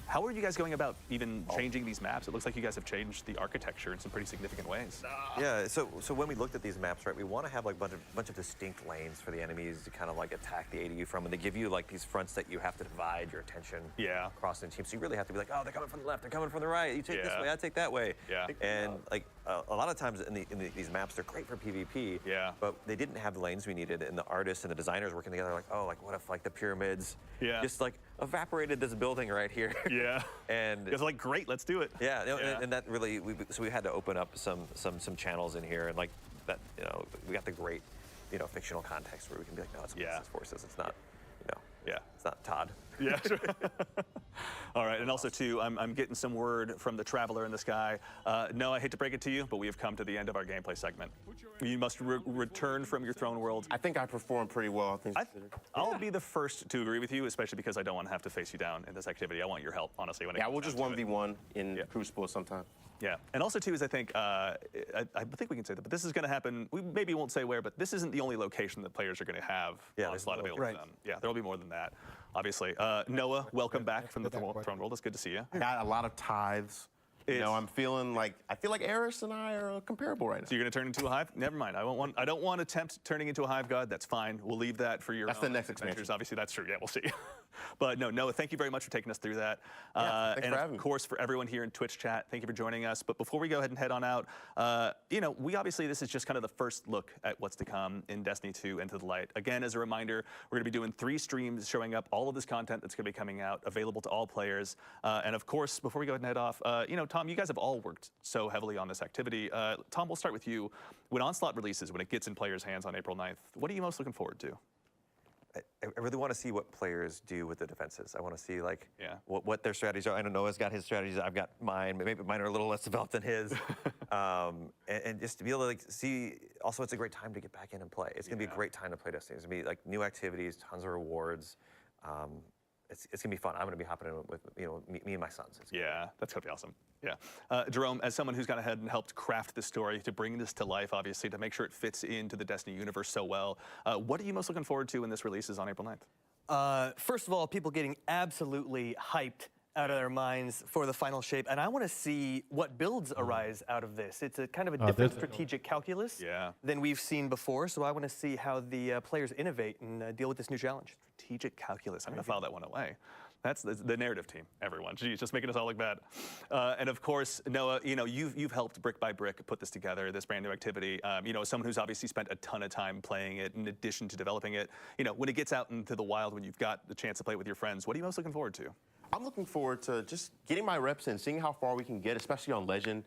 how are you guys going about even changing these maps? It looks like you guys have changed the architecture in some pretty significant ways. Yeah, so when we looked at these maps, right, we want to have like a bunch of distinct lanes for the enemies to kind of like attack the ADU from, and they give you like these fronts that you have to divide your attention across the team. So you really have to be like, oh, they're coming from the left, they're coming from the right. You take this way, I take that way. Yeah. And like a lot of times in these maps, they're great for PvP. Yeah. But they didn't have the lanes we needed, and the artists and the designers working together like, oh, like what if like the pyramids just like evaporated this building right here. Yeah. And It's like, great, let's do it. yeah, and that really, so we had to open up some channels in here, and like that, we got the great, fictional context where we can be like, no, it's Witnesses Forces, it's not, it's not Todd. Yeah. All right, and also too, I'm getting some word from the Traveler in the sky. No, I hate to break it to you, but we have come to the end of our gameplay segment. You must return from your throne world. I think I performed pretty well, things considered. I'll be the first to agree with you, especially because I don't want to have to face you down in this activity. I want your help, honestly. When it Yeah, comes we'll just down to it. 1v1 in Crucible sometime. Yeah, and also too is I think I think we can say that, but this is going to happen. We maybe won't say where, but this isn't the only location that players are going to have there's Onslaught more. available to them. Yeah, there will be more than that, obviously. Noah, welcome back from the throne world. It's good to see you. I got a lot of tithes. You know, I feel like Eris and I are comparable right now. So you're going to turn into a hive? Never mind. I don't want to attempt turning into a hive god. That's fine. We'll leave that for your That's own the next adventures. expansion. Obviously, that's true. Yeah, we'll see. But no, Noah, thank you very much for taking us through that. thanks and for having of me. course, for everyone here in Twitch chat, thank you for joining us. But before we go ahead and head on out, we obviously, this is just kind of the first look at what's to come in Destiny 2 Into the Light. Again, as a reminder, we're going to be doing 3 streams showing up all of this content that's going to be coming out, available to all players. And of course, before we go ahead and head off, Tom, you guys have all worked so heavily on this activity. Tom, we'll start with you. When Onslaught releases, when it gets in players' hands on April 9th, what are you most looking forward to? I really want to see what players do with the defenses. I want to see Yeah. what their strategies are. I know Noah's got his strategies. I've got mine. Maybe mine are a little less developed than his. And just to be able to see. Also, it's a great time to get back in and play. It's going to be a great time to play Destiny. It's going to be like new activities, tons of rewards. It's going to be fun. I'm going to be hopping in with me and my sons. Yeah, that's going to be awesome. Yeah. Jerome, as someone who's gone ahead and helped craft this story to bring this to life, obviously, to make sure it fits into the Destiny universe so well, what are you most looking forward to when this releases on April 9th? First of all, people getting absolutely hyped out of their minds for the final shape, and I want to see what builds arise out of this. It's a kind of a different strategic calculus than we've seen before, so I want to see how the players innovate and deal with this new challenge. Strategic calculus. I'm going to file that one away. That's the narrative team, everyone. Geez, just making us all look bad. And of course, Noah, you've helped brick by brick put this together, this brand new activity. As someone who's obviously spent a ton of time playing it in addition to developing it, when it gets out into the wild, when you've got the chance to play it with your friends, what are you most looking forward to? I'm looking forward to just getting my reps in, seeing how far we can get, especially on Legend,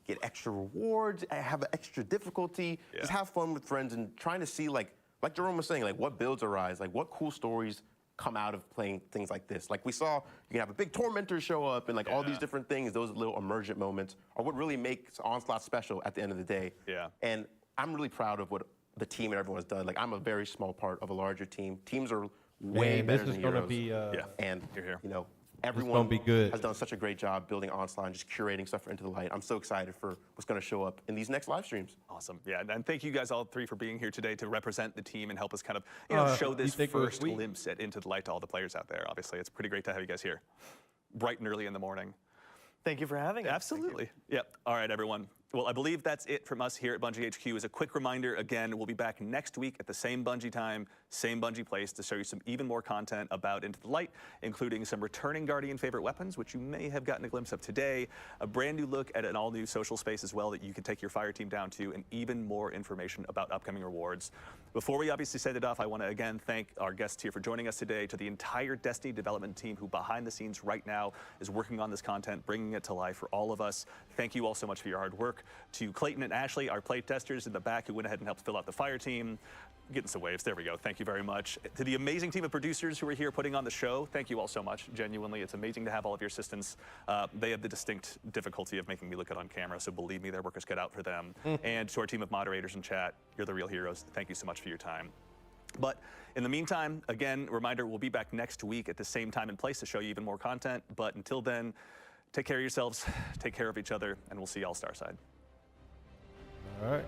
get extra rewards, have extra difficulty, just have fun with friends and trying to see, like Jerome was saying, like what builds arise, like what cool stories come out of playing things like this. Like we saw, you can have a big Tormentor show up and like all these different things, those little emergent moments are what really makes Onslaught special at the end of the day. Yeah. And I'm really proud of what the team and everyone has done. Like I'm a very small part of a larger team. Teams are way better this than is going to Heroes. be And Here. everyone gonna be good. has done such a great job building Onslaught and just curating stuff for Into the Light. I'm so excited for what's going to show up in these next live streams. Awesome. Yeah, and thank you guys all 3 for being here today to represent the team and help us kind of, show this think it was first sweet? glimpse at Into the Light to all the players out there. Obviously, it's pretty great to have you guys here, bright and early in the morning. Thank you for having us. Absolutely. Yep. All right, everyone. Well, I believe that's it from us here at Bungie HQ. As a quick reminder, again, we'll be back next week at the same Bungie time, same Bungie place to show you some even more content about Into the Light, including some returning Guardian favorite weapons, which you may have gotten a glimpse of today, a brand new look at an all-new social space as well that you can take your fire team down to, and even more information about upcoming rewards. Before we obviously send it off, I want to again thank our guests here for joining us today, to the entire Destiny development team who behind the scenes right now is working on this content, bringing it to life for all of us. Thank you all so much for your hard work. To Clayton and Ashley, our play testers in the back who went ahead and helped fill out the fire team. Getting some waves, there we go. Thank you very much. To the amazing team of producers who are here putting on the show, thank you all so much. Genuinely, it's amazing to have all of your assistants. They have the distinct difficulty of making me look good on camera, so believe me, their work is cut out for them. And to our team of moderators in chat, you're the real heroes. Thank you so much for your time. But in the meantime, again, reminder, we'll be back next week at the same time and place to show you even more content. But until then, take care of yourselves, take care of each other, and we'll see y'all Starside. All right.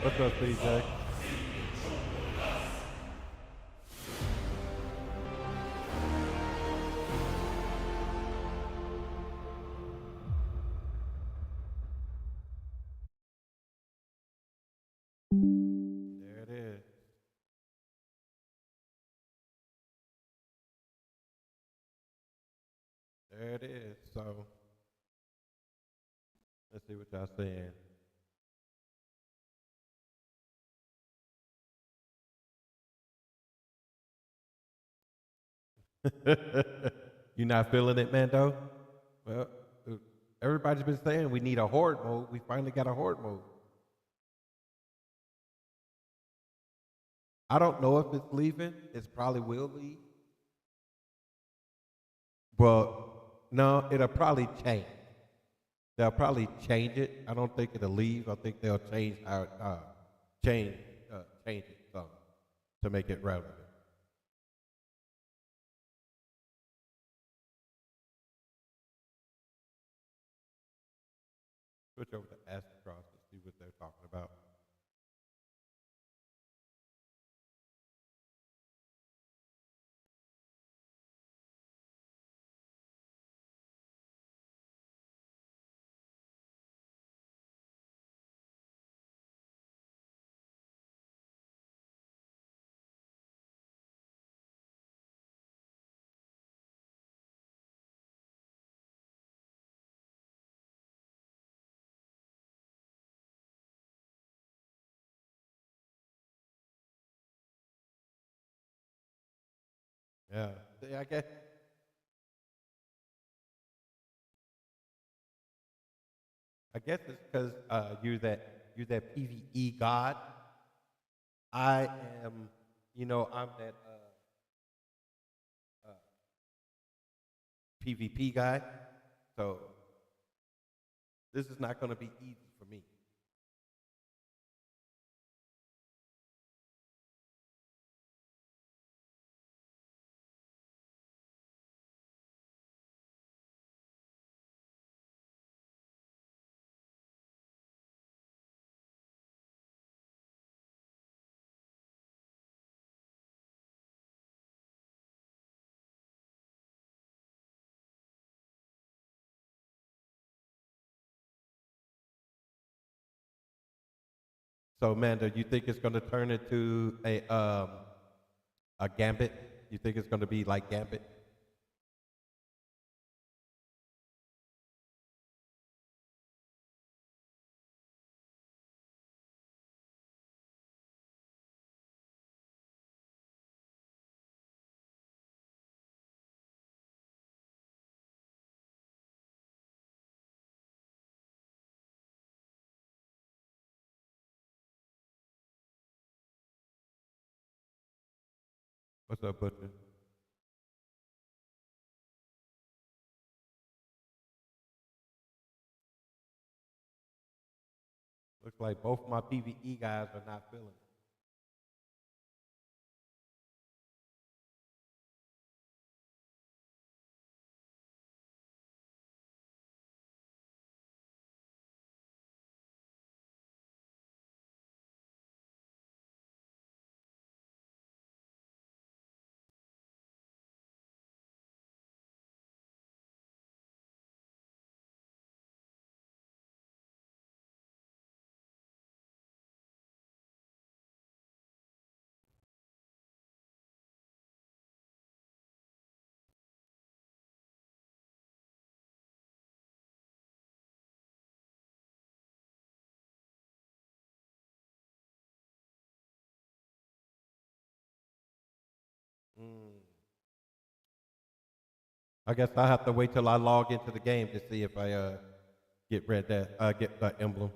What's up, CJ? There it is. There it is. So let's see what y'all saying. You not feeling it, Mando? Well, everybody's been saying we need a horde mode. We finally got a horde mode. I don't know if it's leaving. It probably will leave. Well, no, it'll probably change. They'll probably change it. I don't think it'll leave. I think they'll change change it some to make it relevant. Switch over to Astros to see what they're talking about. Yeah, see, I guess it's because you're that PVE god. I am, I'm that PvP guy. So this is not going to be easy for me. So, Amanda, you think it's going to turn into a Gambit? You think it's going to be like Gambit? What's up, Butcher? Looks like both my PvE guys are not feeling it. I guess I have to wait till I log into the game to see if I get the emblem.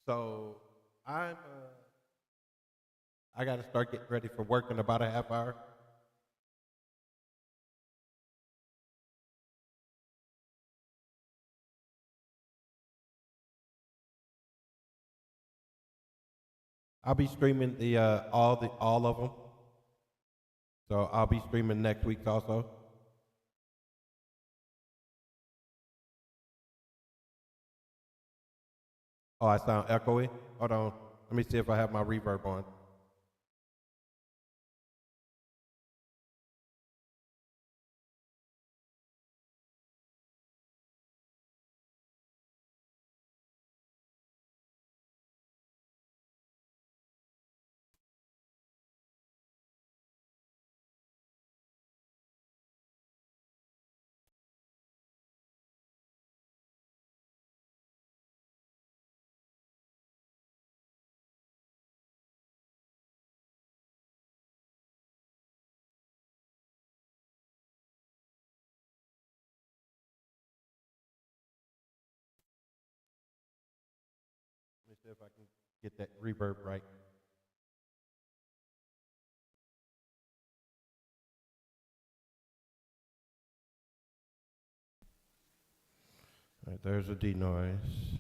So I got to start getting ready for work in about a half hour. I'll be streaming the all of them. So I'll be streaming next week also. Oh, I sound echoey. Hold on. Let me see if I have my reverb on. see if I can get that reverb right. All right, there's a denoise.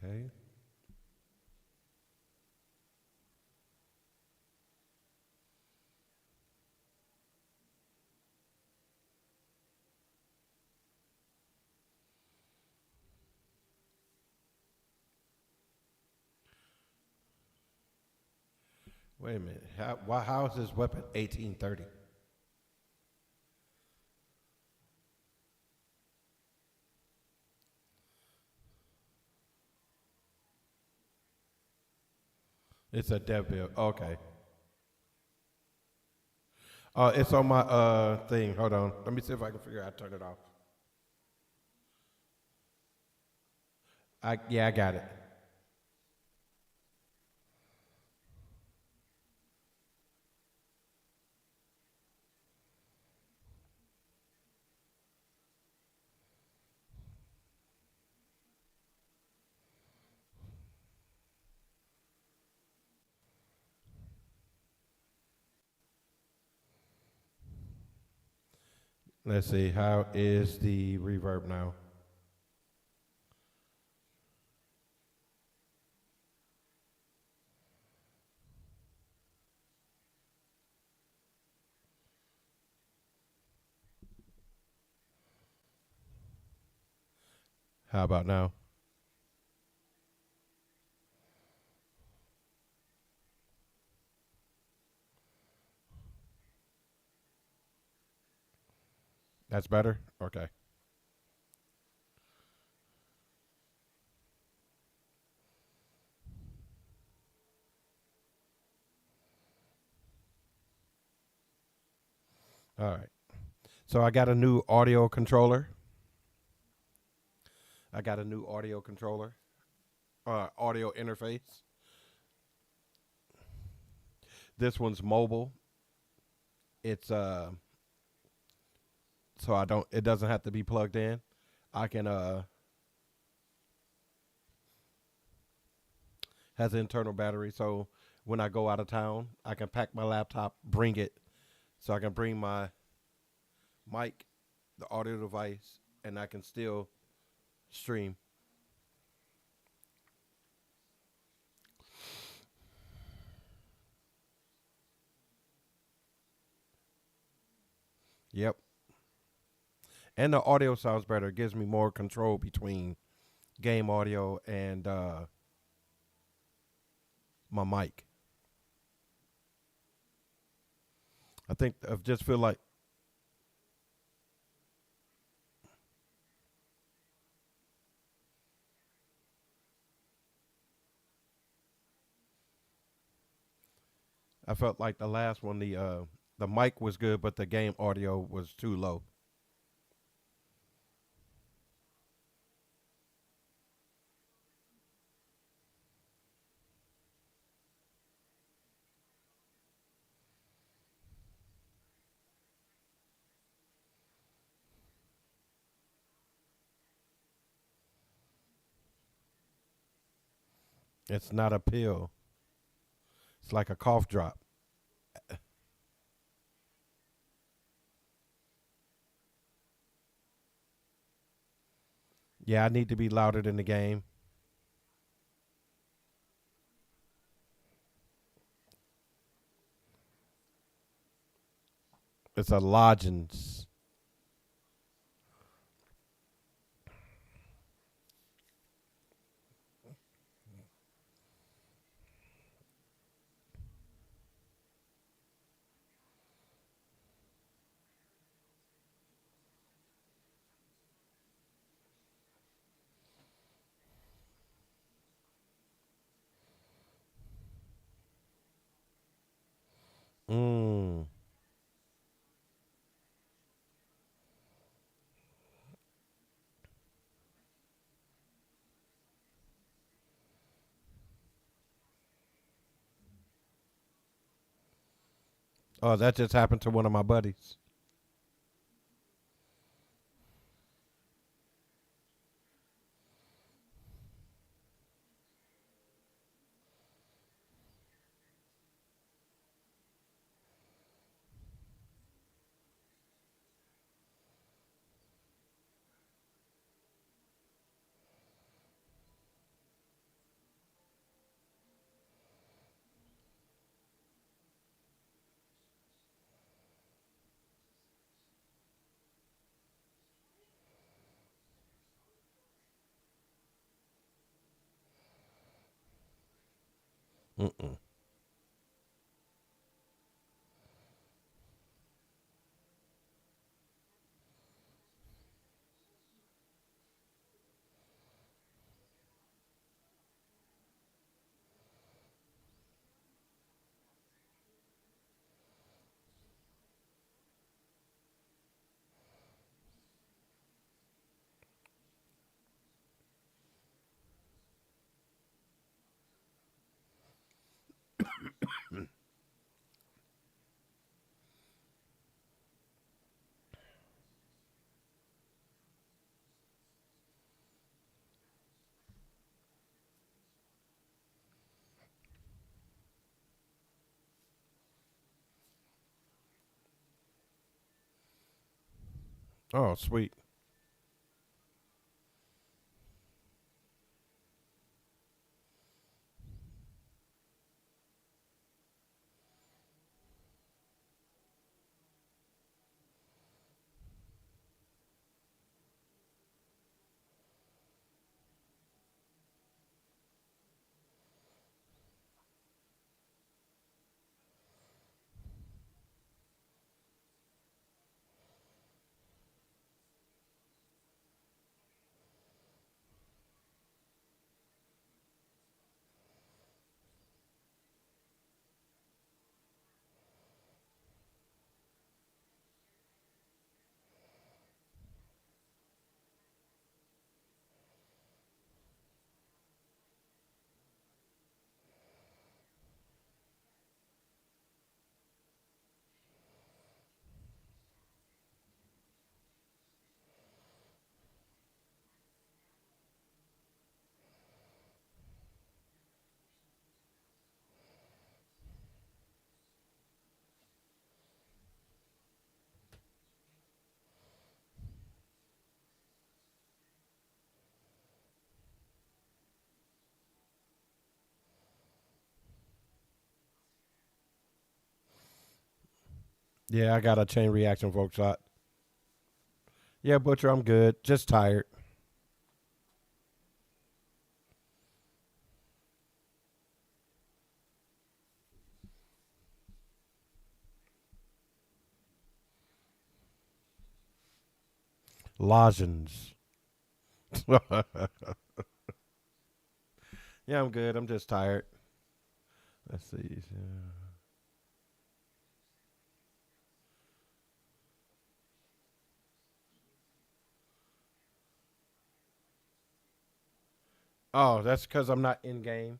Okay. Wait a minute. How is this weapon 1830? It's a dev build. Okay. It's on my thing. Hold on. Let me see if I can figure out how to turn it off. Yeah, I got it. Let's see. How is the reverb now? How about now? That's better? Okay. All right. So I got a new audio controller. Audio interface. This one's mobile. It's so it doesn't have to be plugged in. I can has an internal battery, so when I go out of town, I can pack my laptop, bring it, so I can bring my mic, the audio device, and I can still stream. Yep. And the audio sounds better. It gives me more control between game audio and my mic. I just feel like I felt like the last one, the mic was good, but the game audio was too low. It's not a pill. It's like a cough drop. Yeah, I need to be louder than the game. It's a Logins. Oh, that just happened to one of my buddies. Mm-mm. Oh, sweet. Yeah, I got a chain reaction folk shot. Yeah, Butcher, I'm good. Just tired. Lozenge. Yeah, I'm good. I'm just tired. Let's see. Oh, that's because I'm not in game.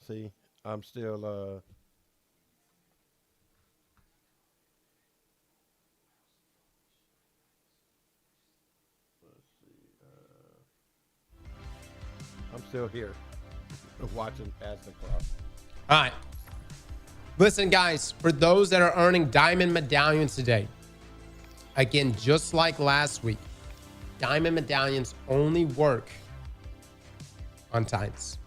See, I'm still. I'm still here, watching past the clock. All right. Listen, guys, for those that are earning diamond medallions today, again, just like last week, diamond medallions only work on Titans.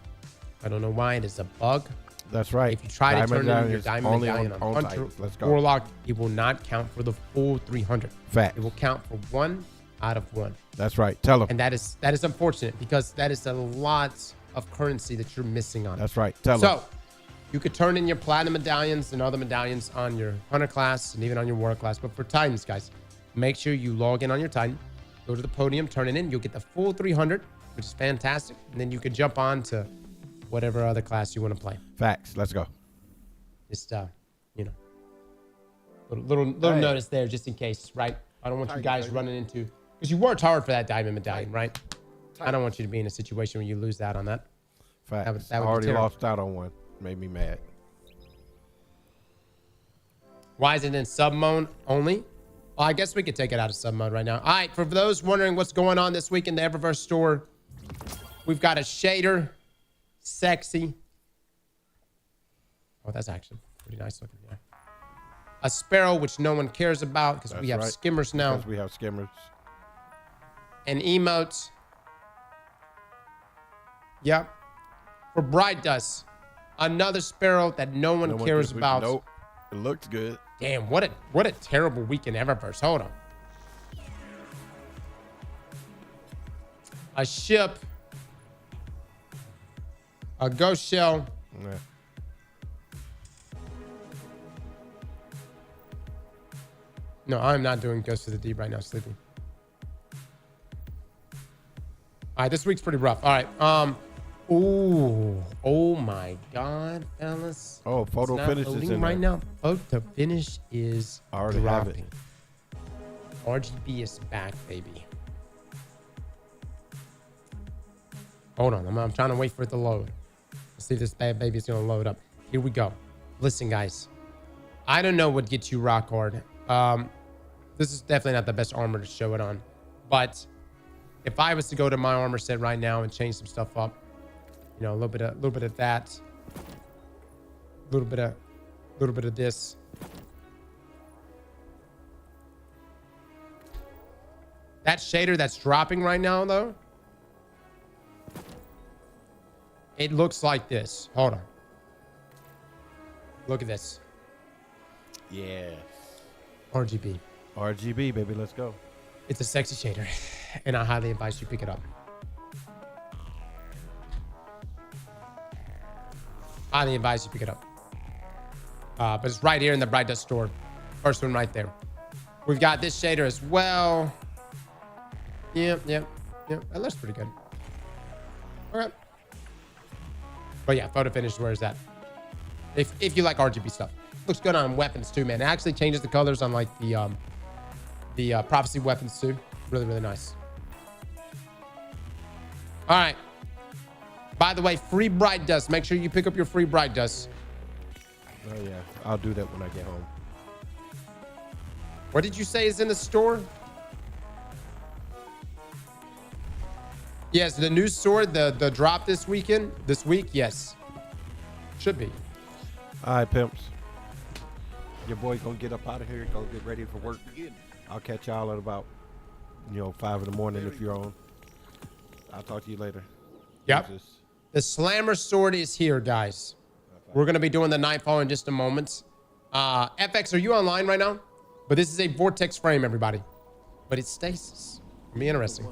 I don't know why. It is a bug. That's right. If you try to turn in your is diamond only medallion on Hunter Titans. Let's go. Warlock, it will not count for the full 300. Fact. It will count for 1 out of 1. That's right. Tell them. And that is unfortunate because that is a lot of currency that you're missing on. That's right. Tell them. So you could turn in your platinum medallions and other medallions on your Hunter class and even on your War class. But for Titans, guys, make sure you log in on your Titan, go to the podium, turn it in. You'll get the full 300, which is fantastic. And then you can jump on to whatever other class you want to play. Facts. Let's go. Just, you know, little Hey. notice there just in case, right? I don't want you guys running into, because you worked hard for that diamond medallion, right? I don't want you to be in a situation where you lose out on that. Facts. That would be Already terrible. lost out on one. Made me mad. Why is it in sub mode only? Well, I guess we could take it out of sub mode right now. All right, for those wondering what's going on this week in the Eververse store, we've got a shader, sexy. Oh, that's actually pretty nice looking. Yeah. A sparrow, which no one cares about because we have skimmers now. Because we have skimmers. And emotes. Yep. For Bright Dust, another sparrow that no one cares about. Nope. It looks good. Damn, what a terrible week in Eververse. Hold on. A ship. A ghost shell. Yeah. No, I'm not doing Ghost of the Deep right now, sleeping. All right, this week's pretty rough. All right. Ooh. Oh my God, fellas. Oh, photo It's not finish is loading in right there. now. Photo finish is I already have it. dropping. RGB is back, baby. Hold on. I'm trying to wait for it to load. Let's see if this bad baby is going to load up. Here we go. Listen, guys. I don't know what gets you rock hard. This is definitely not the best armor to show it on. But if I was to go to my armor set right now and change some stuff up, you know, a little bit of that, a little bit of this. That shader that's dropping right now, though, it looks like this. Hold on. Look at this. Yeah. RGB. RGB, baby. Let's go. It's a sexy shader, and I highly advise you pick it up. Highly advise you pick it up. But it's right here in the Bright Dust store. First one right there. We've got this shader as well. Yep. That looks pretty good. All right. But yeah, photo finish, where is that? If you like RGB stuff. Looks good on weapons too, man. It actually changes the colors on like the prophecy weapons too. Really, really nice. All right. By the way, free Bright Dust. Make sure you pick up your free Bright Dust. Oh yeah, I'll do that when I get home. What did you say is in the store? Yes, the new sword, the drop this week, yes. Should be. All right, pimps. Your boy gonna get up out of here, go get ready for work. I'll catch y'all at about, 5 in the morning if you're on. I'll talk to you later. Yep. Deuces. The Slammer sword is here, guys. We're going to be doing the Nightfall in just a moment. FX, are you online right now? But this is a Vortex frame, everybody. But it's stasis. It'll be interesting.